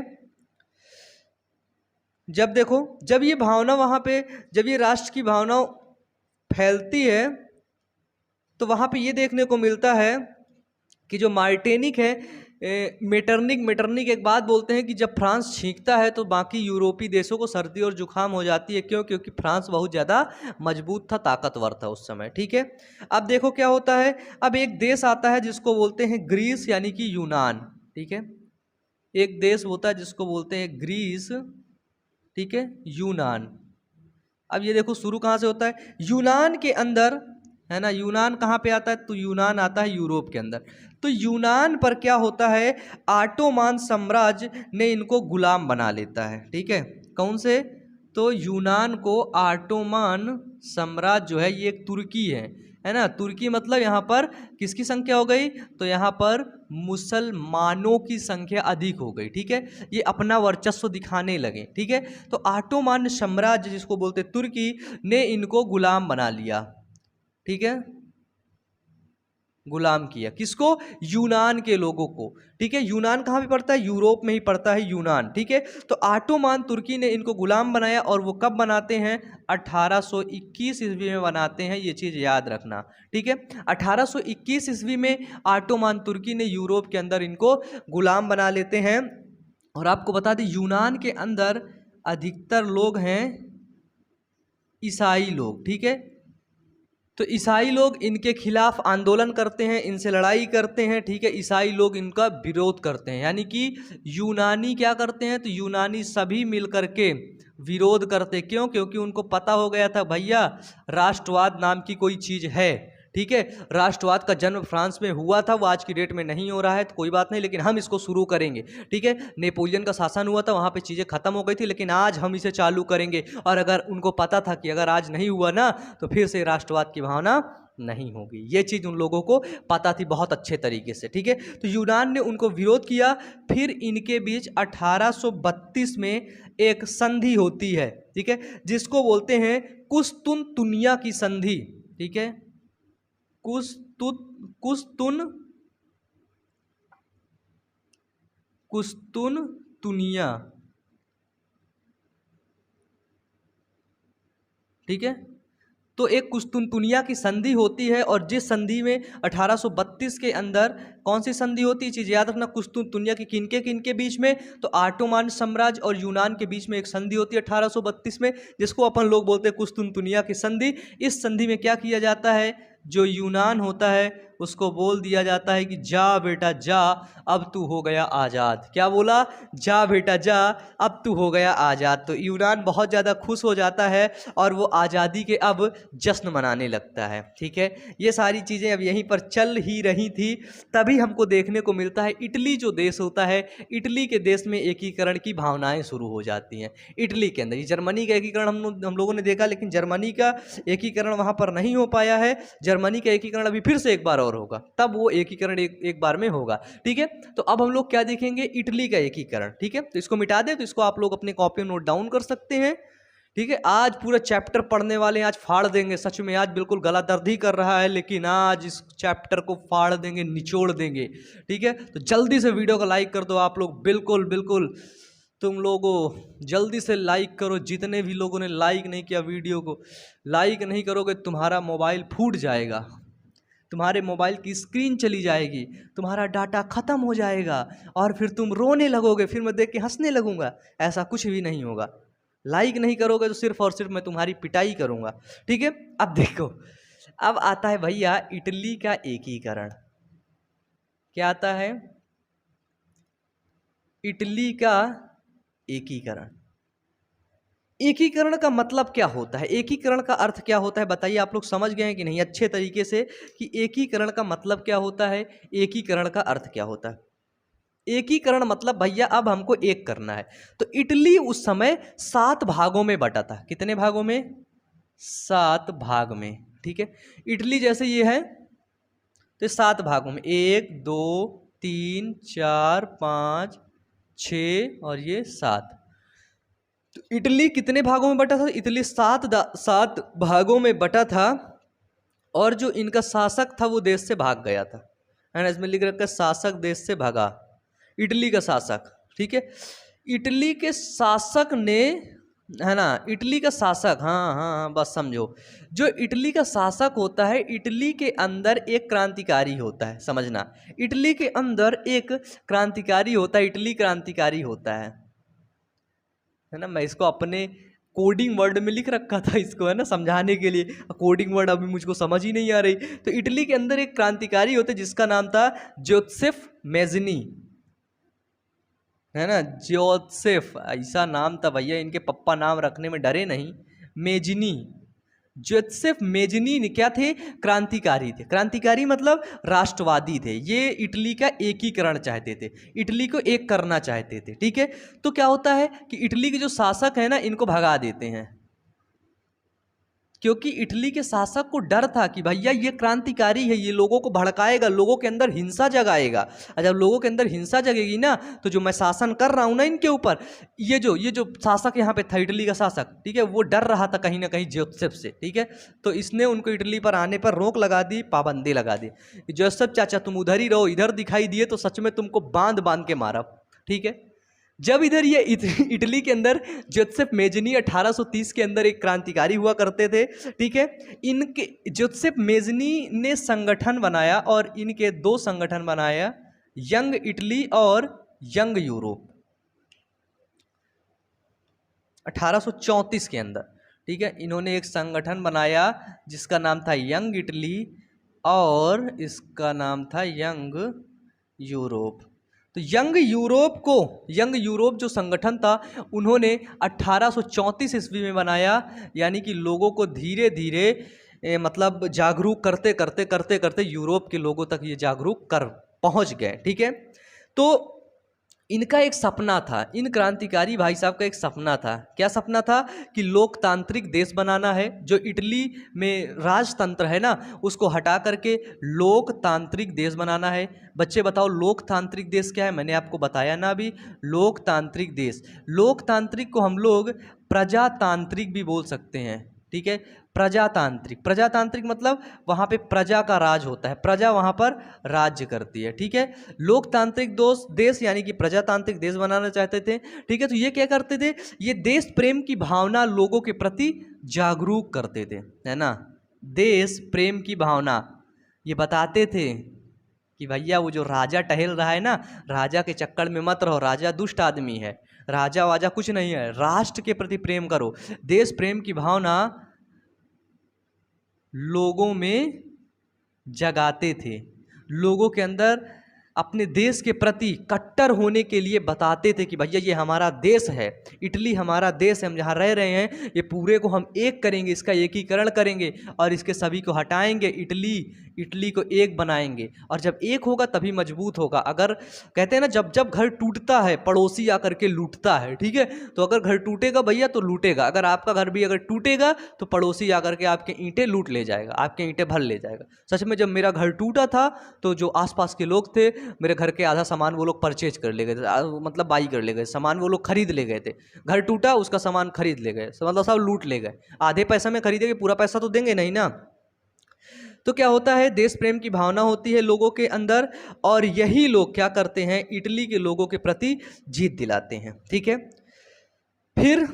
जब देखो, जब ये भावना वहाँ पे, जब ये राष्ट्र की भावना फैलती है तो वहाँ पे ये देखने को मिलता है कि जो मार्टेनिक है, मेटरनिक एक बात बोलते हैं कि जब फ्रांस छींकता है तो बाकी यूरोपीय देशों को सर्दी और जुकाम हो जाती है। क्यों, क्योंकि फ्रांस बहुत ज़्यादा मजबूत था, ताकतवर था उस समय, ठीक है। अब देखो क्या होता है, अब एक देश आता है जिसको बोलते हैं ग्रीस यानी कि यूनान, ठीक है। एक देश होता है जिसको बोलते हैं ग्रीस, ठीक है, यूनान। अब ये देखो शुरू कहाँ से होता है, यूनान के अंदर, है ना। यूनान कहाँ पे आता है, तो यूनान आता है यूरोप के अंदर। तो यूनान पर क्या होता है, ऑटोमान साम्राज्य ने इनको गुलाम बना लेता है, ठीक है। कौन से, तो यूनान को ऑटोमान साम्राज्य जो है ये एक तुर्की है ना। तुर्की मतलब यहाँ पर किसकी संख्या हो गई, तो यहाँ पर मुसलमानों की संख्या अधिक हो गई, ठीक है। ये अपना वर्चस्व दिखाने लगे, ठीक है। तो ऑटोमान साम्राज्य जिसको बोलते तुर्की ने इनको गुलाम बना लिया, ठीक है। गुलाम किया। किसको? यूनान के लोगों को। ठीक है, यूनान कहाँ पे पड़ता है? यूरोप में ही पड़ता है यूनान। ठीक है, तो ऑटोमान तुर्की ने इनको गुलाम बनाया और वो कब बनाते हैं? 1821 ईस्वी में बनाते हैं, ये चीज़ याद रखना। ठीक है, 1821 ईस्वी में ऑटोमान तुर्की ने यूरोप के अंदर इनको गुलाम बना लेते हैं। और आपको बता दें यूनान के अंदर अधिकतर लोग हैं ईसाई लोग। ठीक है, तो ईसाई लोग इनके खिलाफ आंदोलन करते हैं, इनसे लड़ाई करते हैं। ठीक है, ईसाई लोग इनका विरोध करते हैं, यानी कि यूनानी क्या करते हैं? तो यूनानी सभी मिलकर के विरोध करते। क्यों? क्योंकि उनको पता हो गया था भैया राष्ट्रवाद नाम की कोई चीज़ है। ठीक है, राष्ट्रवाद का जन्म फ्रांस में हुआ था, वो आज की डेट में नहीं हो रहा है, तो कोई बात नहीं, लेकिन हम इसको शुरू करेंगे। ठीक है, नेपोलियन का शासन हुआ था, वहाँ पे चीज़ें खत्म हो गई थी, लेकिन आज हम इसे चालू करेंगे। और अगर उनको पता था कि अगर आज नहीं हुआ ना तो फिर से राष्ट्रवाद की भावना नहीं होगी, ये चीज़ उन लोगों को पता थी बहुत अच्छे तरीके से। ठीक है, तो यूनान ने उनको विरोध किया। फिर इनके बीच 1832 में एक संधि होती है। ठीक है, जिसको बोलते हैं कुस्तुनतुनिया की संधि। ठीक है, कुस्तुनतुनिया। ठीक है, तो एक कुस्तुनतुनिया की संधि होती है, और जिस संधि में 1832 के अंदर कौन सी संधि होती है, चीज़ याद रखना, कुस्तुनतुनिया की किनके बीच में? तो ऑटोमान साम्राज्य और यूनान के बीच में एक संधि होती है 1832 में, जिसको अपन लोग बोलते हैं कुस्तुनतुनिया की संधि। इस संधि में क्या किया जाता है? जो यूनान होता है उसको बोल दिया जाता है कि जा बेटा जा, अब तू हो गया आज़ाद। क्या बोला? जा बेटा जा, अब तू हो गया आज़ाद। तो यूनान बहुत ज़्यादा खुश हो जाता है और वो आज़ादी के अब जश्न मनाने लगता है। ठीक है, ये सारी चीज़ें अब यहीं पर चल ही रही थी, तभी हमको देखने को मिलता है इटली जो देश होता है, इटली के देश में एकीकरण की भावनाएं शुरू हो जाती हैं। इटली के अंदर जर्मनी का एकीकरण हम लोगों ने देखा, लेकिन जर्मनी का एकीकरण वहाँ पर नहीं हो पाया है। जर्मनी का एकीकरण अभी फिर से एक बार और होगा, तब वो एकीकरण एक बार में होगा। ठीक है, तो अब हम लोग क्या देखेंगे? इटली का एकीकरण। ठीक है, तो इसको मिटा दे, तो इसको आप लोग अपने कॉपी में नोट डाउन कर सकते हैं। ठीक है, आज पूरा चैप्टर पढ़ने वाले हैं, आज फाड़ देंगे। सच में आज बिल्कुल गला दर्द ही कर रहा है, लेकिन आज इस चैप्टर को फाड़ देंगे, निचोड़ देंगे। ठीक है, तो जल्दी से वीडियो को लाइक कर दो आप लोग, बिल्कुल बिल्कुल तुम लोगों जल्दी से लाइक करो। जितने भी लोगों ने लाइक नहीं किया वीडियो को, लाइक नहीं करोगे तुम्हारा मोबाइल फूट जाएगा, तुम्हारे मोबाइल की स्क्रीन चली जाएगी, तुम्हारा डाटा ख़त्म हो जाएगा और फिर तुम रोने लगोगे, फिर मैं देख के हंसने लगूंगा। ऐसा कुछ भी नहीं होगा। लाइक नहीं करोगे तो सिर्फ और सिर्फ मैं तुम्हारी पिटाई करूंगा। ठीक है, अब देखो, अब आता है भैया इटली का एकीकरण। क्या आता है? इटली का एकीकरण। एकीकरण का मतलब क्या होता है? एकीकरण का अर्थ क्या होता है? बताइए, आप लोग समझ गए हैं कि नहीं अच्छे तरीके से कि एकीकरण का मतलब क्या होता है, एकीकरण का अर्थ क्या होता है? एकीकरण मतलब भैया अब हमको एक करना है। तो इटली उस समय 7 भागों में बटा था। कितने भागों में? 7 भाग में। ठीक है, इटली जैसे ये है तो 7 भागों में, 1 2 3 4 5 6 और ये 7। तो इटली कितने भागों में बटा था? इटली 7 भागों में बटा था, और जो इनका शासक था वो देश से भाग गया था। है ना, इसमें लिख रखा है शासक देश से भागा, इटली का शासक। ठीक है, इटली के शासक ने, है ना, इटली का शासक, हाँ हाँ हाँ, बस समझो, जो इटली का शासक होता है, इटली के अंदर एक क्रांतिकारी होता है। समझना, इटली के अंदर एक क्रांतिकारी होता है, इटली क्रांतिकारी होता है ना। मैं इसको अपने कोडिंग वर्ड में लिख रखा था इसको, है ना, समझाने के लिए। कोडिंग वर्ड अभी मुझको समझ ही नहीं आ रही। तो इटली के अंदर एक क्रांतिकारी होते जिसका नाम था जोसेफ मेजनी, है ना, जोसेफ, ऐसा नाम था भैया, इनके पप्पा नाम रखने में डरे नहीं, मेजनी। जोसेफ मेजनी क्या थे? क्रांतिकारी थे। क्रांतिकारी मतलब राष्ट्रवादी थे। ये इटली का एकीकरण चाहते थे, इटली को एक करना चाहते थे। ठीक है, तो क्या होता है कि इटली के जो शासक है ना, इनको भगा देते हैं। क्योंकि इटली के शासक को डर था कि भैया ये क्रांतिकारी है, ये लोगों को भड़काएगा, लोगों के अंदर हिंसा जगाएगा, और जब लोगों के अंदर हिंसा जगेगी ना तो जो मैं शासन कर रहा हूँ ना इनके ऊपर, ये जो शासक यहाँ पे था इटली का शासक, ठीक है, वो डर रहा था कहीं ना कहीं जोसेफ से, ठीक है। तो इसने उनको इटली पर आने पर रोक लगा दी, पाबंदी लगा दी। जोसेफ चाचा तुम उधर ही रहो, इधर दिखाई दिए तो सच में तुमको बांध बांध के मारा, ठीक है। जब इधर ये इटली के अंदर जोसेफ मेजनी 1830 के अंदर एक क्रांतिकारी हुआ करते थे, ठीक है। इनके जोसेफ मेजनी ने संगठन बनाया और इनके दो संगठन बनाया, यंग इटली और यंग यूरोप, 1834 के अंदर, ठीक है। इन्होंने एक संगठन बनाया जिसका नाम था यंग इटली और इसका नाम था यंग यूरोप। तो यंग यूरोप जो संगठन था उन्होंने 1834 ईस्वी में बनाया, यानी कि लोगों को धीरे धीरे मतलब जागरूक करते करते करते करते यूरोप के लोगों तक ये जागरूक कर पहुंच गए, ठीक है। तो इनका एक सपना था, इन क्रांतिकारी भाई साहब का एक सपना था। क्या सपना था? कि लोकतांत्रिक देश बनाना है, जो इटली में राजतंत्र है ना उसको हटा करके लोकतांत्रिक देश बनाना है। बच्चे बताओ लोकतांत्रिक देश क्या है? मैंने आपको बताया ना अभी, लोकतांत्रिक देश। लोकतांत्रिक को हम लोग प्रजातांत्रिक भी बोल सकते हैं, ठीक है। प्रजातांत्रिक मतलब वहाँ पे प्रजा का राज होता है, प्रजा वहाँ पर राज्य करती है, ठीक है। लोकतांत्रिक देश यानी कि प्रजातांत्रिक देश बनाना चाहते थे, ठीक है। तो ये क्या करते थे? ये देश प्रेम की भावना लोगों के प्रति जागरूक करते थे, है ना। देश प्रेम की भावना ये बताते थे कि भैया वो जो राजा टहल रहा है ना, राजा के चक्कर में मत रहो, राजा दुष्ट आदमी है, राजा वाजा कुछ नहीं है, राष्ट्र के प्रति प्रेम करो। देश प्रेम की भावना लोगों में जगाते थे, लोगों के अंदर अपने देश के प्रति कट्टर होने के लिए बताते थे कि भैया ये हमारा देश है, इटली हमारा देश है, हम जहाँ रह रहे हैं ये पूरे को हम एक करेंगे, इसका एकीकरण करेंगे और इसके सभी को हटाएंगे, इटली को एक बनाएंगे, और जब एक होगा तभी मजबूत होगा। अगर कहते हैं ना जब जब घर टूटता है पड़ोसी आकर के लूटता है, ठीक है। तो अगर घर टूटेगा भैया तो लूटेगा, अगर आपका घर भी अगर टूटेगा तो पड़ोसी आकर के आपके ईंटें लूट ले जाएगा, आपके ईंटें भर ले जाएगा। सच में जब मेरा घर टूटा था तो जो आसपास के लोग थे, मेरे घर के आधा सामान वो लोग परचेज कर ले गए थे, मतलब बाई कर ले गए, सामान वो लोग खरीद ले गए थे। घर टूटा उसका सामान खरीद ले गए, मतलब सब लूट ले गए। आधे पैसा में खरीदेंगे, पूरा पैसा तो देंगे नहीं ना। तो क्या होता है? देश प्रेम की भावना होती है लोगों के अंदर, और यही लोग क्या करते हैं? इटली के लोगों के प्रति जीत दिलाते हैं, ठीक है। फिर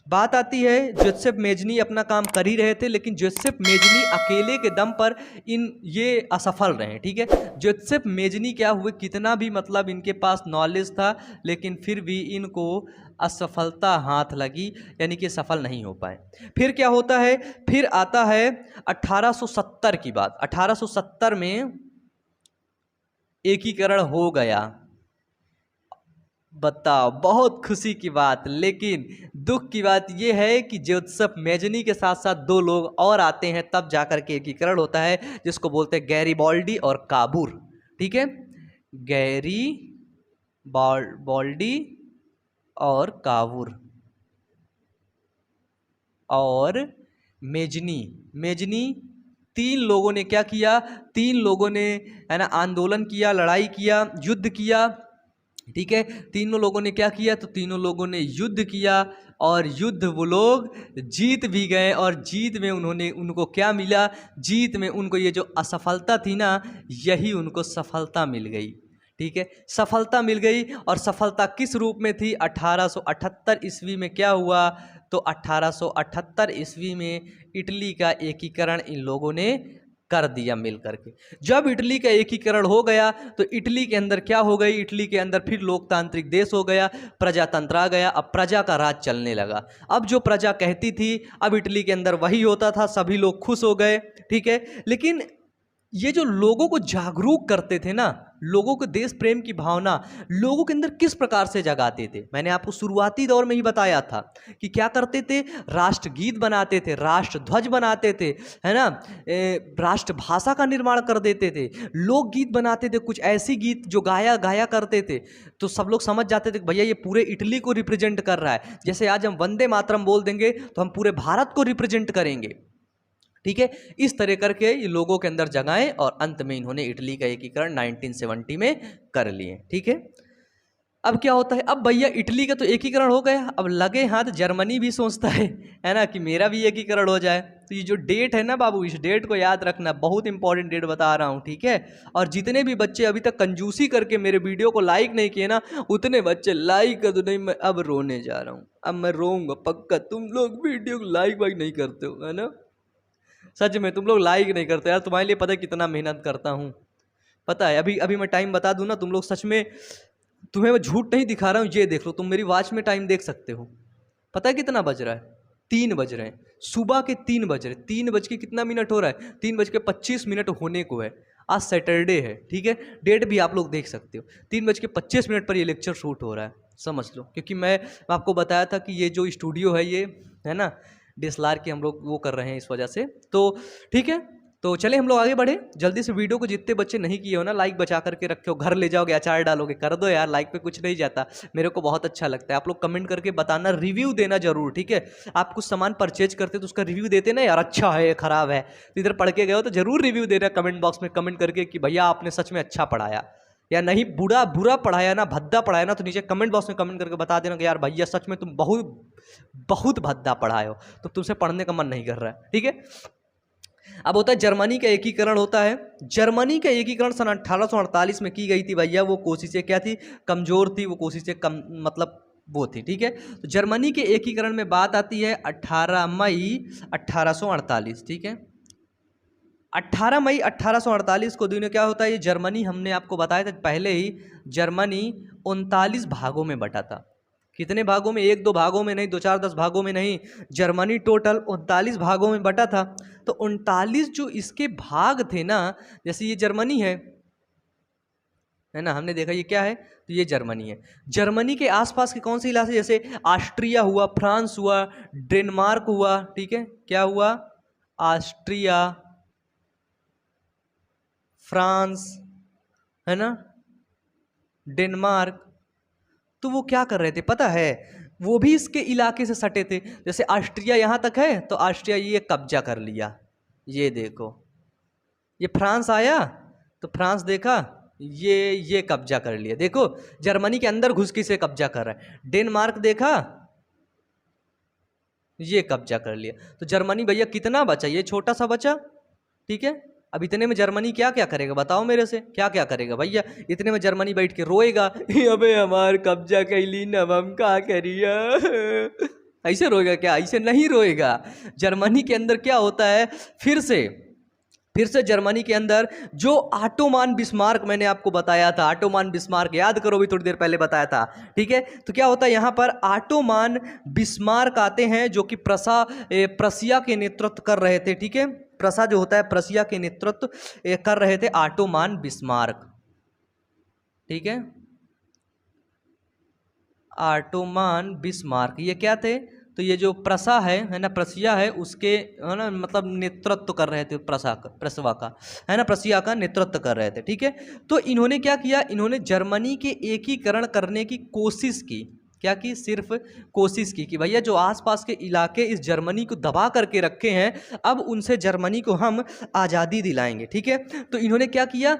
बात आती है, जोसेफ मेजनी अपना काम कर ही रहे थे, लेकिन जोसेफ मेजनी अकेले के दम पर ये असफल रहे, ठीक है। जोसेफ मेजनी क्या हुए, कितना भी मतलब इनके पास नॉलेज था, लेकिन फिर भी इनको असफलता हाथ लगी, यानी कि सफल नहीं हो पाए। फिर क्या होता है? फिर आता है 1870 की बात। 1870 में एकीकरण हो गया। बताओ, बहुत खुशी की बात, लेकिन दुख की बात यह है कि जोसेफ मेजनी के साथ साथ दो लोग और आते हैं, तब जाकर के एकीकरण होता है, जिसको बोलते हैं गैरीबाल्डी और काबूर, ठीक है। गैरीबाल्डी और काबूर और मेजनी तीन लोगों ने क्या किया? तीन लोगों ने, है ना, आंदोलन किया, लड़ाई किया, युद्ध किया, ठीक है। तीनों लोगों ने क्या किया? तो तीनों लोगों ने युद्ध किया, और युद्ध वो लोग जीत भी गए, और जीत में उनको क्या मिला? जीत में उनको ये जो असफलता थी ना, यही उनको सफलता मिल गई, ठीक है। सफलता मिल गई, और सफलता किस रूप में थी? 1878 ईस्वी में क्या हुआ? तो 1878 ईस्वी में इटली का एकीकरण इन लोगों ने कर दिया मिल करके। जब इटली का एकीकरण हो गया तो इटली के अंदर क्या हो गई? इटली के अंदर फिर लोकतांत्रिक देश हो गया, प्रजातंत्र आ गया, अब प्रजा का राज चलने लगा। अब जो प्रजा कहती थी, अब इटली के अंदर वही होता था, सभी लोग खुश हो गए, ठीक है। लेकिन ये जो लोगों को जागरूक करते थे ना, लोगों को देश प्रेम की भावना लोगों के अंदर किस प्रकार से जगाते थे, मैंने आपको शुरुआती दौर में ही बताया था कि क्या करते थे? राष्ट्रगीत बनाते थे, राष्ट्रध्वज बनाते थे, है ना, राष्ट्रभाषा का निर्माण कर देते थे, लोकगीत बनाते थे, कुछ ऐसी गीत जो गाया करते थे, तो सब लोग समझ जाते थे कि भैया ये पूरे इटली को रिप्रेजेंट कर रहा है। जैसे आज हम वंदे मातरम बोल देंगे तो हम पूरे भारत को रिप्रेजेंट करेंगे, ठीक है। इस तरह करके ये लोगों के अंदर जगाएं और अंत में इन्होंने इटली का एकीकरण 1970 में कर लिए। ठीक है। अब क्या होता है, अब भैया इटली का तो एकीकरण हो गया, अब लगे हाथ जर्मनी भी सोचता है ना, कि मेरा भी एकीकरण हो जाए। तो ये जो डेट है ना बाबू, इस डेट को याद रखना, बहुत इंपॉर्टेंट डेट बता रहा हूँ। ठीक है। और जितने भी बच्चे अभी तक कंजूसी करके मेरे वीडियो को लाइक नहीं किए ना, उतने बच्चे लाइक कर दो, नहीं मैं अब रोने जा रहा हूँ, अब मैं रोऊंगा पक्का। तुम लोग वीडियो को लाइक वाइक नहीं करते हो, है ना, सच में तुम लोग लाइक नहीं करते यार। तुम्हारे लिए पता है कितना मेहनत करता हूँ, पता है। अभी अभी मैं टाइम बता दूँ ना, तुम लोग सच में, तुम्हें मैं झूठ नहीं दिखा रहा हूँ, ये देख लो, तुम मेरी वॉच में टाइम देख सकते हो। पता है कितना बज रहा है? 3 बज रहे हैं, सुबह के 3 बज रहे। 3 बज के कितना मिनट हो रहा है? 3:25 होने को है। आज सैटरडे है, ठीक है। डेट भी आप लोग देख सकते हो, 3:25 पर ये लेक्चर शूट हो रहा है, समझ लो। क्योंकि मैं आपको बताया था कि ये जो स्टूडियो है, ये है ना DSLR की हम लोग वो कर रहे हैं इस वजह से। तो ठीक है, तो चले हम लोग आगे बढ़े जल्दी से। वीडियो को जितने बच्चे नहीं किए हो ना, लाइक बचा करके रखे हो, घर ले जाओगे अचार डालोगे, कर दो यार, लाइक पे कुछ नहीं जाता, मेरे को बहुत अच्छा लगता है। आप लोग कमेंट करके बताना, रिव्यू देना जरूर, ठीक है। आप कुछ सामान परचेज करते तो उसका रिव्यू देते ना, यार अच्छा है खराब है, तो इधर पढ़ के गए हो तो जरूर रिव्यू देना कमेंट बॉक्स में, कमेंट करके कि भैया आपने सच में अच्छा पढ़ाया, या नहीं बुरा पढ़ाया ना, भद्दा पढ़ाया ना, तो नीचे कमेंट बॉक्स में कमेंट करके बता देना कि यार भैया सच में तुम बहुत भद्दा पढ़ाए हो, तो तुमसे पढ़ने का मन नहीं कर रहा है, ठीक है। अब होता है जर्मनी का एकीकरण होता है। जर्मनी का एकीकरण सन 1848 में की गई थी भैया। वो कोशिशें क्या थी? कमजोर थी, वो कोशिशें कम, मतलब वो थी, ठीक है। तो जर्मनी के एकीकरण में बात आती है 18 मई 1848, ठीक है। 18 मई 1848 को दिन क्या होता है, ये जर्मनी, हमने आपको बताया था पहले ही, जर्मनी 39 भागों में बटा था। कितने भागों में? 1-2 भागों में नहीं, 2-4-10 भागों में नहीं, जर्मनी टोटल 39 भागों में बटा था। तो 39 जो इसके भाग थे ना, जैसे ये जर्मनी है ना, हमने देखा ये क्या है, तो ये जर्मनी है। जर्मनी के आसपास के कौन से इलाके, जैसे ऑस्ट्रिया हुआ, फ्रांस हुआ, डेनमार्क हुआ, ठीक है। क्या हुआ? ऑस्ट्रिया, फ्रांस, है ना, डेनमार्क। तो वो क्या कर रहे थे पता है? वो भी इसके इलाके से सटे थे। जैसे ऑस्ट्रिया यहाँ तक है, तो ऑस्ट्रिया ये कब्जा कर लिया, ये देखो। ये फ्रांस आया तो फ्रांस देखा, ये कब्जा कर लिया, देखो जर्मनी के अंदर घुस के से कब्जा कर रहा है। डेनमार्क देखा, ये कब्जा कर लिया। तो जर्मनी भैया कितना बचा? ये छोटा सा बचा, ठीक है। अब इतने में जर्मनी क्या क्या करेगा बताओ मेरे से, क्या क्या करेगा भैया? इतने में जर्मनी बैठ के रोएगा, अबे हमार कब्जा कैली न, हम क्या करिए। ऐसे रोएगा क्या? ऐसे नहीं रोएगा। जर्मनी के अंदर क्या होता है, फिर से जर्मनी के अंदर जो ऑटोमान बिस्मार्क, मैंने आपको बताया था, ऑटोमान बिस्मार्क याद करो, भी थोड़ी देर पहले बताया था, ठीक है। तो क्या होता है यहाँ पर, ऑटोमान बिस्मार्क आते हैं, जो कि प्रसिया के नेतृत्व कर रहे थे, ठीक है। प्रसा जो होता है, प्रसिया के नेतृत्व कर रहे थे ऑटोमान बिस्मार्क, ठीक है। ऑटोमान बिस्मार्क ये क्या थे? तो ये जो प्रसा है ना, प्रसिया है, उसके है ना, मतलब नेतृत्व कर रहे थे, प्रसवा का है ना, प्रसिया का नेतृत्व कर रहे थे, ठीक है। तो इन्होंने क्या किया, इन्होंने जर्मनी के एकीकरण करने की कोशिश की। क्या की? सिर्फ कोशिश की कि भैया जो आसपास के इलाके इस जर्मनी को दबा करके रखे हैं, अब उनसे जर्मनी को हम आज़ादी दिलाएंगे, ठीक है। तो इन्होंने क्या किया,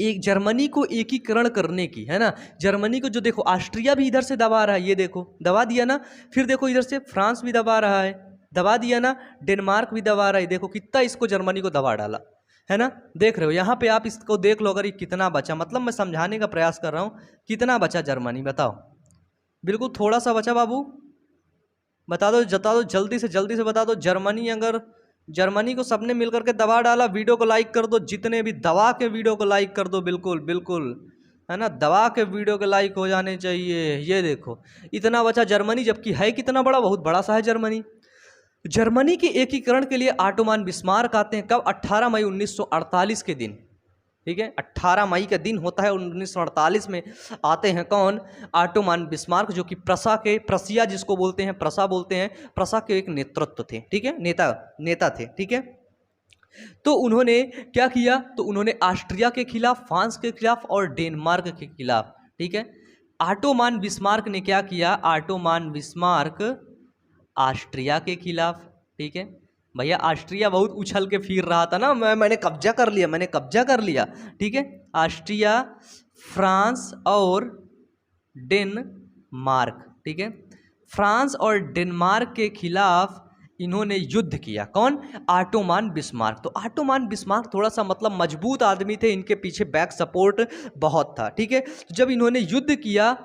जर्मनी को एकीकरण करने की, है ना। जर्मनी को जो देखो, ऑस्ट्रिया भी इधर से दबा रहा है, ये देखो दबा दिया ना। फिर देखो इधर से फ्रांस भी दबा रहा है, दबा दिया ना। डेनमार्क भी दबा रहा है, देखो कितना इसको जर्मनी को दबा डाला, है ना। देख रहे हो यहाँ पे, आप इसको देख लो, अगर ये कितना बचा, मतलब मैं समझाने का प्रयास कर रहा हूँ, कितना बचा जर्मनी बताओ। बिल्कुल थोड़ा सा बचा बाबू, बता दो जल्दी से बता दो। जर्मनी को सबने मिलकर के दबा डाला। वीडियो को लाइक कर दो, जितने भी दबा के वीडियो को लाइक कर दो, बिल्कुल है ना, दबा के वीडियो के लाइक हो जाने चाहिए। ये देखो इतना बचा जर्मनी, जबकि है कितना बड़ा, बहुत बड़ा सा है जर्मनी। जर्मनी के एकीकरण के लिए ऑटोमान बिस्मार्क आते हैं, कब? 18 मई 1948 के दिन, ठीक है। 18 मई का दिन होता है 1948 में आते हैं कौन? ऑटोमान बिस्मार्क, जो कि प्रसिया जिसको बोलते हैं, प्रसा बोलते हैं, प्रसा के एक नेतृत्व थे, ठीक है, नेता थे, ठीक है। तो उन्होंने क्या किया, तो उन्होंने ऑस्ट्रिया के खिलाफ, फ्रांस के खिलाफ और डेनमार्क के खिलाफ, ठीक है। ऑटोमान बिस्मार्क ने क्या किया, ऑटोमान बिस्मार्क ऑस्ट्रिया के खिलाफ, ठीक है भैया, ऑस्ट्रिया बहुत उछल के फिर रहा था ना, मैंने कब्जा कर लिया, मैंने कब्जा कर लिया। ठीक है, ऑस्ट्रिया, फ्रांस और डेनमार्क। ठीक है, फ्रांस और डेनमार्क के खिलाफ इन्होंने युद्ध किया। कौन? Ottoman Bismarck. तो ऑटोमान बिस्मार्क थोड़ा सा मतलब मजबूत आदमी थे, इनके पीछे बैक सपोर्ट बहुत था। ठीक है, जब इन्होंने युद्ध किया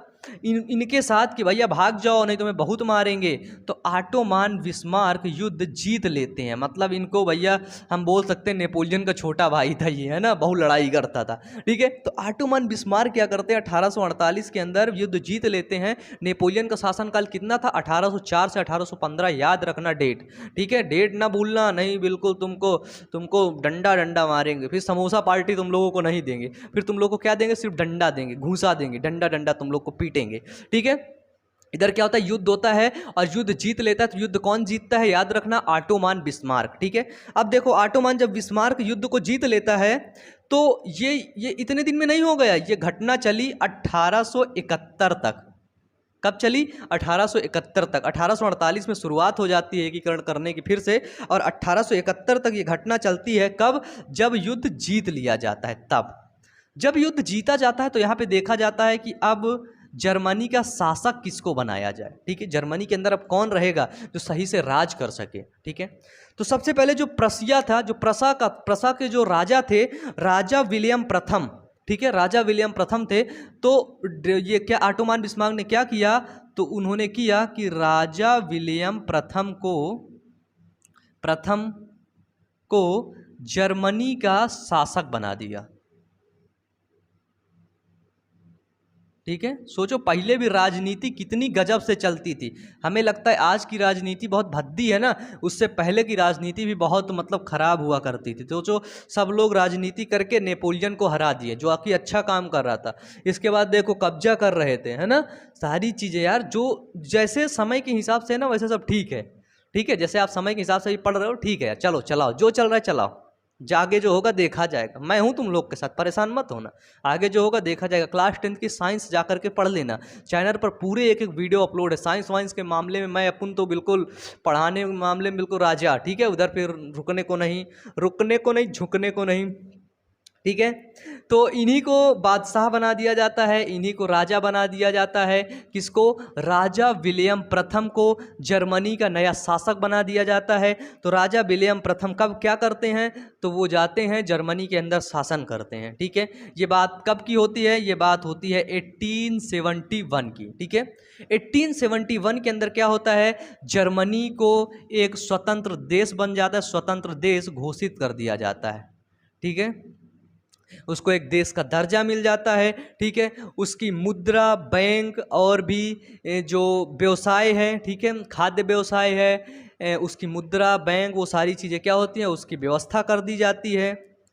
इनके साथ कि भैया भाग जाओ नहीं तो मैं बहुत मारेंगे, तो ऑटोमान बिस्मार्क युद्ध जीत लेते हैं। मतलब इनको भैया हम बोल सकते हैं नेपोलियन का छोटा भाई था ये, है ना, बहुत लड़ाई करता था। ठीक है, तो ऑटोमान बिस्मार्क क्या करते हैं, 1848 के अंदर युद्ध जीत लेते हैं। नेपोलियन का शासनकाल कितना था? 1804 से 1815, याद रखना डेट। ठीक है, डेट ना भूलना, नहीं बिल्कुल तुमको डंडा डंडा मारेंगे, फिर समोसा पार्टी तुम लोगों को नहीं देंगे, फिर तुम लोग को क्या देंगे? सिर्फ डंडा देंगे, घूसा देंगे, डंडा डंडा तुम लोग को पीटेंगे। ठीक है, इधर क्या होता है, युद्ध होता है और युद्ध जीत लेता है। तो युद्ध कौन जीतता है? याद रखना, ऑटोमान बिस्मार्क। ठीक है, अब देखो ऑटोमान जब बिस्मार्क युद्ध को जीत लेता है तो ये इतने दिन में नहीं हो गया, ये घटना चली 1871 तक। कब चली? 1871 तक। 1848 में शुरुआत हो जाती है एकीकरण करने की फिर से, और 1871 तक ये घटना चलती है। कब? जब युद्ध जीत लिया जाता है तब। जब युद्ध जीता जाता है तो यहाँ पे देखा जाता है कि अब जर्मनी का शासक किसको बनाया जाए। ठीक है, जर्मनी के अंदर अब कौन रहेगा जो सही से राज कर सके। ठीक है, तो सबसे पहले जो प्रसिया था, जो प्रसा के जो राजा थे, राजा विलियम प्रथम। ठीक है, राजा विलियम प्रथम थे। तो ये क्या ऑटोमान बिस्मार्क ने क्या किया? तो उन्होंने किया कि राजा विलियम प्रथम को जर्मनी का शासक बना दिया। ठीक है, सोचो पहले भी राजनीति कितनी गजब से चलती थी। हमें लगता है आज की राजनीति बहुत भद्दी है ना, उससे पहले की राजनीति भी बहुत मतलब खराब हुआ करती थी। तो जो सब लोग राजनीति करके नेपोलियन को हरा दिए, जो आखिर अच्छा काम कर रहा था। इसके बाद देखो कब्जा कर रहे थे, है ना, सारी चीज़ें यार जो जैसे समय के हिसाब से ना वैसे सब ठीक है। ठीक है, जैसे आप समय के हिसाब से भी पढ़ रहे हो, ठीक है, चलो चलाओ, जो चल रहा है चलाओ, आगे जो होगा देखा जाएगा। मैं हूं तुम लोग के साथ, परेशान मत होना, आगे जो होगा देखा जाएगा। क्लास 10 की साइंस जा करके पढ़ लेना, चैनल पर पूरे एक एक वीडियो अपलोड है साइंस वाइंस के मामले में। मैं अपन तो बिल्कुल पढ़ाने के मामले में बिल्कुल राजा। ठीक है, उधर फिर रुकने को नहीं, झुकने को नहीं। ठीक है, तो इन्हीं को बादशाह बना दिया जाता है, इन्हीं को राजा बना दिया जाता है। किसको? राजा विलियम प्रथम को जर्मनी का नया शासक बना दिया जाता है। तो राजा विलियम प्रथम कब क्या करते हैं? तो वो जाते हैं जर्मनी के अंदर शासन करते हैं। ठीक है, ये बात कब की होती है? ये बात होती है 1871 की। ठीक है, 1871 के अंदर क्या होता है, जर्मनी को एक स्वतंत्र देश बन जाता है, स्वतंत्र देश घोषित कर दिया जाता है। ठीक है, उसको एक देश का दर्जा मिल जाता है। ठीक है, उसकी मुद्रा, बैंक और भी जो व्यवसाय है, ठीक है, खाद्य व्यवसाय है, उसकी मुद्रा, बैंक, वो सारी चीज़ें क्या होती हैं, उसकी व्यवस्था कर दी जाती है।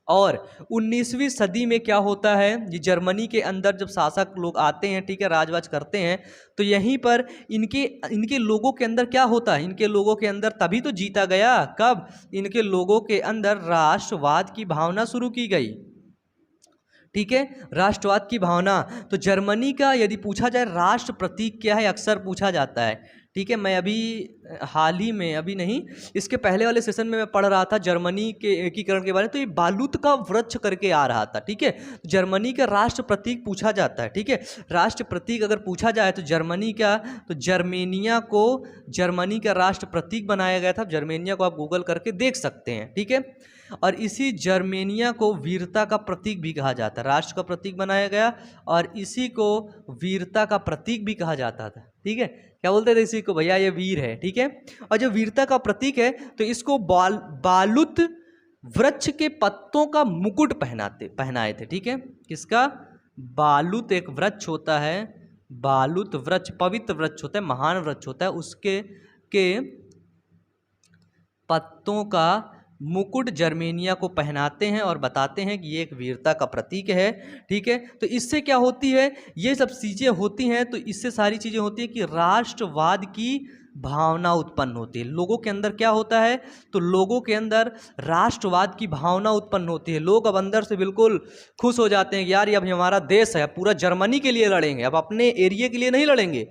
और 19वीं सदी में क्या होता है, ये जर्मनी के अंदर जब शासक लोग आते हैं, ठीक है, राजवाज करते हैं, तो यहीं पर इनके लोगों के अंदर क्या होता है, इनके लोगों के अंदर तभी तो जीता गया। कब? इनके लोगों के अंदर राष्ट्रवाद की भावना शुरू की गई। ठीक है, राष्ट्रवाद की भावना। तो जर्मनी का यदि पूछा जाए राष्ट्र प्रतीक क्या है, अक्सर पूछा जाता है। ठीक है, मैं अभी हाल ही में, अभी नहीं, इसके पहले वाले सेशन में मैं पढ़ रहा था जर्मनी के एकीकरण के बारे में, तो ये बालूत का वृक्ष करके आ रहा था। ठीक है, जर्मनी का राष्ट्र प्रतीक पूछा जाता है। ठीक है, राष्ट्र प्रतीक अगर पूछा जाए तो जर्मनी का, तो जर्मेनिया को जर्मनी का राष्ट्र प्रतीक बनाया गया था। जर्मेनिया को आप गूगल करके देख सकते हैं। ठीक है, और इसी जर्मेनिया को वीरता का प्रतीक भी कहा जाता है। राष्ट्र का प्रतीक बनाया गया और इसी को वीरता का प्रतीक भी कहा जाता था। ठीक है, क्या बोलते थे इसी को? भैया ये वीर है। ठीक है, और जो वीरता का प्रतीक है तो इसको बालूत वृक्ष के पत्तों का मुकुट पहनाए थे। ठीक है, किसका? बालूत एक वृक्ष होता है, बालूत वृक्ष पवित्र वृक्ष होता है, महान वृक्ष होता है, उसके पत्तों का मुकुट जर्मेनिया को पहनाते हैं और बताते हैं कि ये एक वीरता का प्रतीक है। ठीक है, तो इससे क्या होती है, ये सब चीज़ें होती हैं, तो इससे सारी चीज़ें होती हैं कि राष्ट्रवाद की भावना उत्पन्न होती है। लोगों के अंदर क्या होता है, तो लोगों के अंदर राष्ट्रवाद की भावना उत्पन्न होती है। लोग अब अंदर से बिल्कुल खुश हो जाते हैं कि यार ये अब हमारा देश है, पूरा जर्मनी के लिए लड़ेंगे, अब अपने एरिया के लिए नहीं लड़ेंगे।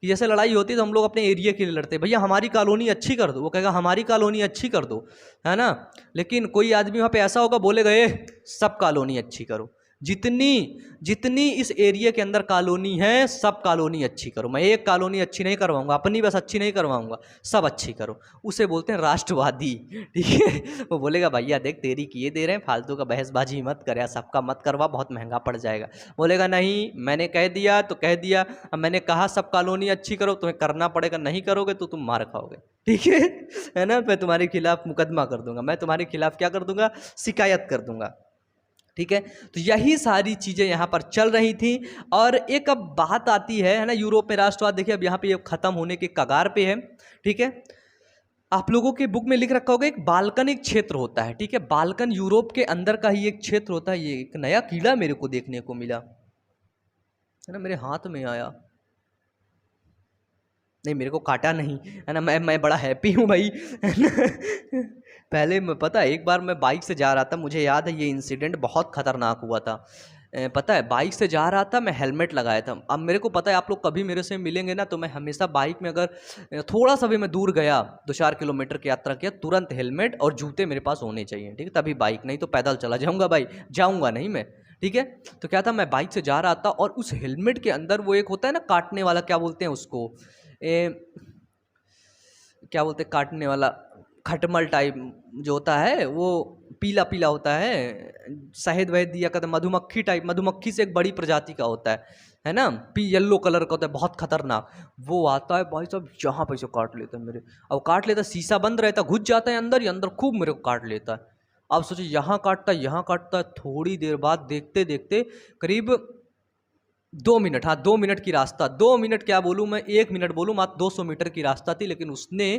कि जैसे लड़ाई होती है तो हम लोग अपने एरिया के लिए लड़ते हैं, भैया हमारी कॉलोनी अच्छी कर दो, वो कहेगा हमारी कॉलोनी अच्छी कर दो, है ना। लेकिन कोई आदमी वहाँ पे ऐसा होगा बोलेगा सब कॉलोनी अच्छी करो, जितनी जितनी इस एरिया के अंदर कॉलोनी है सब कॉलोनी अच्छी करो, मैं एक कॉलोनी अच्छी नहीं करवाऊंगा, अपनी बस अच्छी नहीं करवाऊंगा, सब अच्छी करो। उसे बोलते हैं राष्ट्रवादी, ठीक है। वो बोलेगा भैया देख तेरी किए दे रहे हैं, फालतू का बहसबाजी मत कर, सबका मत करवा, बहुत महंगा पड़ जाएगा। बोलेगा नहीं मैंने कह दिया तो कह दिया, अब मैंने कहा सब कॉलोनी अच्छी करो, तुम्हें करना पड़ेगा, नहीं करोगे तो तुम मार खाओगे, ठीक है ना। मैं तुम्हारे खिलाफ मुकदमा कर दूंगा, मैं तुम्हारे खिलाफ क्या कर दूंगा, शिकायत कर दूंगा, ठीक है। तो यही सारी चीज़ें यहाँ पर चल रही थी। और एक अब बात आती है ना, यूरोप में राष्ट्रवाद देखिए अब यहाँ पे ये ख़त्म होने के कगार पे है, ठीक है। आप लोगों के बुक में लिख रखा होगा एक बाल्कन एक क्षेत्र होता है, ठीक है। बाल्कन यूरोप के अंदर का ही एक क्षेत्र होता है। ये एक नया कीड़ा मेरे को देखने को मिला है ना, मेरे हाथ में आया, नहीं मेरे को काटा नहीं है ना, मैं बड़ा हैप्पी हूँ भाई, है ना। पहले मैं पता है एक बार मैं बाइक से जा रहा था, मुझे याद है ये इंसिडेंट बहुत खतरनाक हुआ था। पता है बाइक से जा रहा था, मैं हेलमेट लगाया था। अब मेरे को पता है आप लोग कभी मेरे से मिलेंगे ना तो मैं हमेशा बाइक में अगर थोड़ा सा भी मैं दूर गया 2-4 किलोमीटर की यात्रा किया, तुरंत हेलमेट और जूते मेरे पास होने चाहिए, ठीक है, तभी बाइक, नहीं तो पैदल चला जाऊँगा भाई, जाऊँगा नहीं मैं, ठीक है। तो क्या था, मैं बाइक से जा रहा था और उस हेलमेट के अंदर वो एक होता है ना काटने वाला, क्या बोलते हैं उसको, क्या बोलते हैं काटने वाला, खटमल टाइप जो होता है वो पीला पीला होता है, शहद वहद दिया करता, मधुमक्खी टाइप, मधुमक्खी से एक बड़ी प्रजाति का होता है ना, येलो कलर का होता है, बहुत खतरनाक। वो आता है भाई साहब, जहाँ पे से काट लेता है मेरे, अब काट लेता, शीशा बंद रहता, घुस जाता है अंदर ही, अंदर खूब मेरे को काट लेता है। अब सोचिए यहाँ काटता है यहाँ काटता है, थोड़ी देर बाद देखते देखते करीब 2 मिनट, हाँ 2 मिनट की रास्ता, 2 मिनट क्या बोलूँ मैं, 1 मिनट बोलूँ, मात्र 200 मीटर की रास्ता थी, लेकिन उसने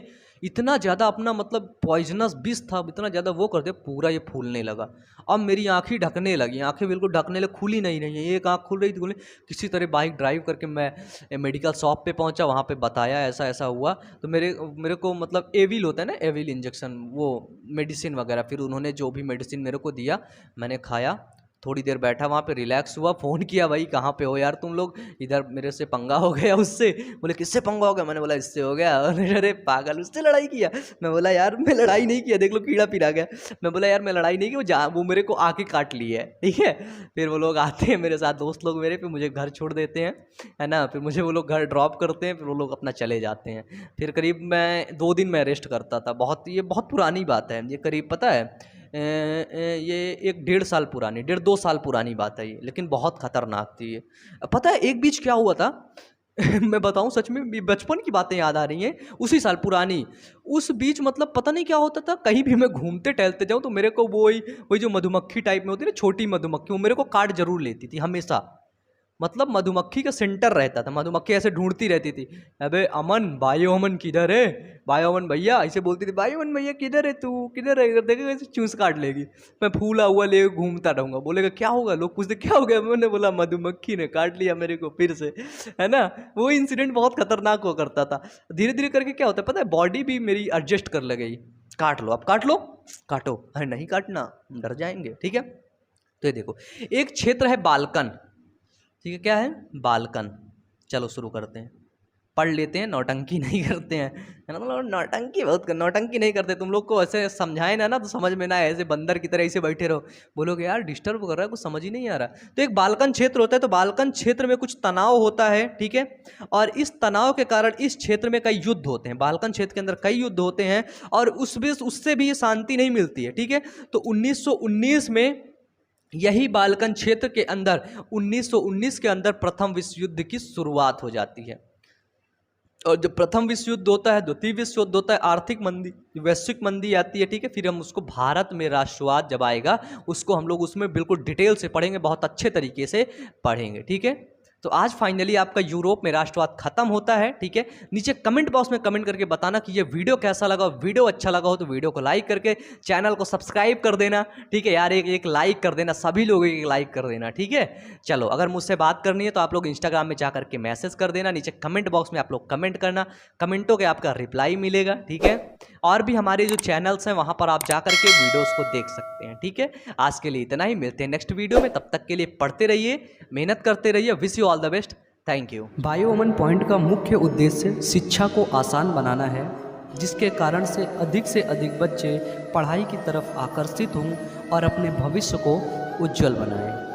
इतना ज़्यादा अपना मतलब पॉइजनस विष था, इतना ज़्यादा वो कर दिया, पूरा ये फूलने लगा। अब मेरी आँखें ढकने लगी, आँखें बिल्कुल ढकने लगी, खुली नहीं रही है, एक आँख खुल रही थी, खुली। किसी तरह बाइक ड्राइव करके मैं मेडिकल शॉप पे पहुंचा, वहाँ पे बताया ऐसा ऐसा हुआ, तो मेरे को मतलब एविल होता है ना, एविल इंजेक्शन, वो मेडिसिन वगैरह, फिर उन्होंने जो भी मेडिसिन मेरे को दिया मैंने खाया, थोड़ी देर बैठा वहाँ पे, रिलैक्स हुआ, फ़ोन किया, भाई कहाँ पे हो यार तुम लोग, इधर मेरे से पंगा हो गया उससे। बोले किससे पंगा हो गया, मैंने बोला इससे हो गया। अरे पागल उससे लड़ाई किया, मैं बोला यार मैं लड़ाई नहीं किया, देख लो कीड़ा पिला गया। मैं बोला यार मैं लड़ाई नहीं की, वो मेरे को आके काट ली है, ठीक है। फिर वो लोग आते हैं मेरे साथ, दोस्त लोग मेरे, फिर मुझे घर छोड़ देते हैं, है ना, फिर मुझे वो लोग घर ड्रॉप करते हैं, फिर वो लोग अपना चले जाते हैं। फिर करीब मैं 2 दिन में रेस्ट करता था, ये बहुत पुरानी बात है, ये करीब पता है ये 1-1.5 साल पुरानी, 1.5-2 साल पुरानी बात है ये, लेकिन बहुत खतरनाक थी ये। पता है एक बीच क्या हुआ था, मैं बताऊं सच में, बचपन की बातें याद आ रही हैं, उसी साल पुरानी। उस बीच मतलब पता नहीं क्या होता था, कहीं भी मैं घूमते टहलते जाऊं तो मेरे को वही जो मधुमक्खी टाइप में होती है ना, छोटी मधुमक्खी, वो मेरे को काट जरूर लेती थी हमेशा। मतलब मधुमक्खी का सेंटर रहता था, मधुमक्खी ऐसे ढूंढती रहती थी, अबे अमन, बायो अमन किधर है, बायो अमन भैया, ऐसे बोलती थी, बायो अमन भैया किधर है तू, किधर है, इधर देखेगा ऐसे चूस काट लेगी। मैं फूला हुआ ले घूमता रहूँगा, बोलेगा क्या होगा, लोग पूछते क्या हो गया, मैंने बोला मधुमक्खी ने काट लिया मेरे को फिर से, है ना। वो इंसिडेंट बहुत खतरनाक हुआ करता था। धीरे धीरे करके क्या होता है पता है, बॉडी भी मेरी एडजस्ट कर ले गई, काट लो अब काट लो, काटो, अरे नहीं काटना डर जाएंगे, ठीक है। तो ये देखो एक क्षेत्र है बाल्कन, ठीक है, क्या है बाल्कन। चलो शुरू करते हैं, पढ़ लेते हैं, नौटंकी नहीं करते हैं, है ना। मतलब नौटंकी नहीं करते, तुम लोग को ऐसे समझाए ना तो समझ में ना आए, ऐसे बंदर की तरह ऐसे बैठे रहो, बोलोगे यार डिस्टर्ब कर रहा है, कुछ समझ ही नहीं आ रहा। तो एक बाल्कन क्षेत्र होता है, तो बाल्कन क्षेत्र में कुछ तनाव होता है, ठीक है, और इस तनाव के कारण इस क्षेत्र में कई युद्ध होते हैं, बाल्कन क्षेत्र के अंदर कई युद्ध होते हैं, और उससे भी शांति नहीं मिलती है, ठीक है। तो 1919 में यही बाल्कन क्षेत्र के अंदर 1919 के अंदर प्रथम विश्व युद्ध की शुरुआत हो जाती है। और जब प्रथम विश्व युद्ध होता है, द्वितीय विश्व युद्ध होता है, आर्थिक मंदी, वैश्विक मंदी आती है, ठीक है। फिर हम उसको भारत में राष्ट्रवाद जब आएगा उसको हम लोग उसमें बिल्कुल डिटेल से पढ़ेंगे, बहुत अच्छे तरीके से पढ़ेंगे, ठीक है। तो आज फाइनली आपका यूरोप में राष्ट्रवाद खत्म होता है, ठीक है। नीचे कमेंट बॉक्स में कमेंट करके बताना कि ये वीडियो कैसा लगा, वीडियो अच्छा लगा हो तो वीडियो को लाइक करके चैनल को सब्सक्राइब कर देना, ठीक है यार, एक लाइक कर देना, सभी लोगों एक लाइक कर देना, ठीक है। चलो अगर मुझसे बात करनी है तो आप लोग इंस्टाग्राम में जा करके मैसेज कर देना, नीचे कमेंट बॉक्स में आप लोग कमेंट करना, कमेंटों के आपका रिप्लाई मिलेगा, ठीक है। और भी हमारे जो चैनल्स हैं वहाँ पर आप जा करके वीडियोस को देख सकते हैं, ठीक है। आज के लिए इतना ही, मिलते हैं नेक्स्ट वीडियो में, तब तक के लिए पढ़ते रहिए, मेहनत करते रहिए, wish you all the best, thank you. Bio woman point का मुख्य उद्देश्य शिक्षा को आसान बनाना है, जिसके कारण से अधिक बच्चे पढ़ाई की तरफ आकर्षित हों और अपने भविष्य को उज्जवल बनाएं।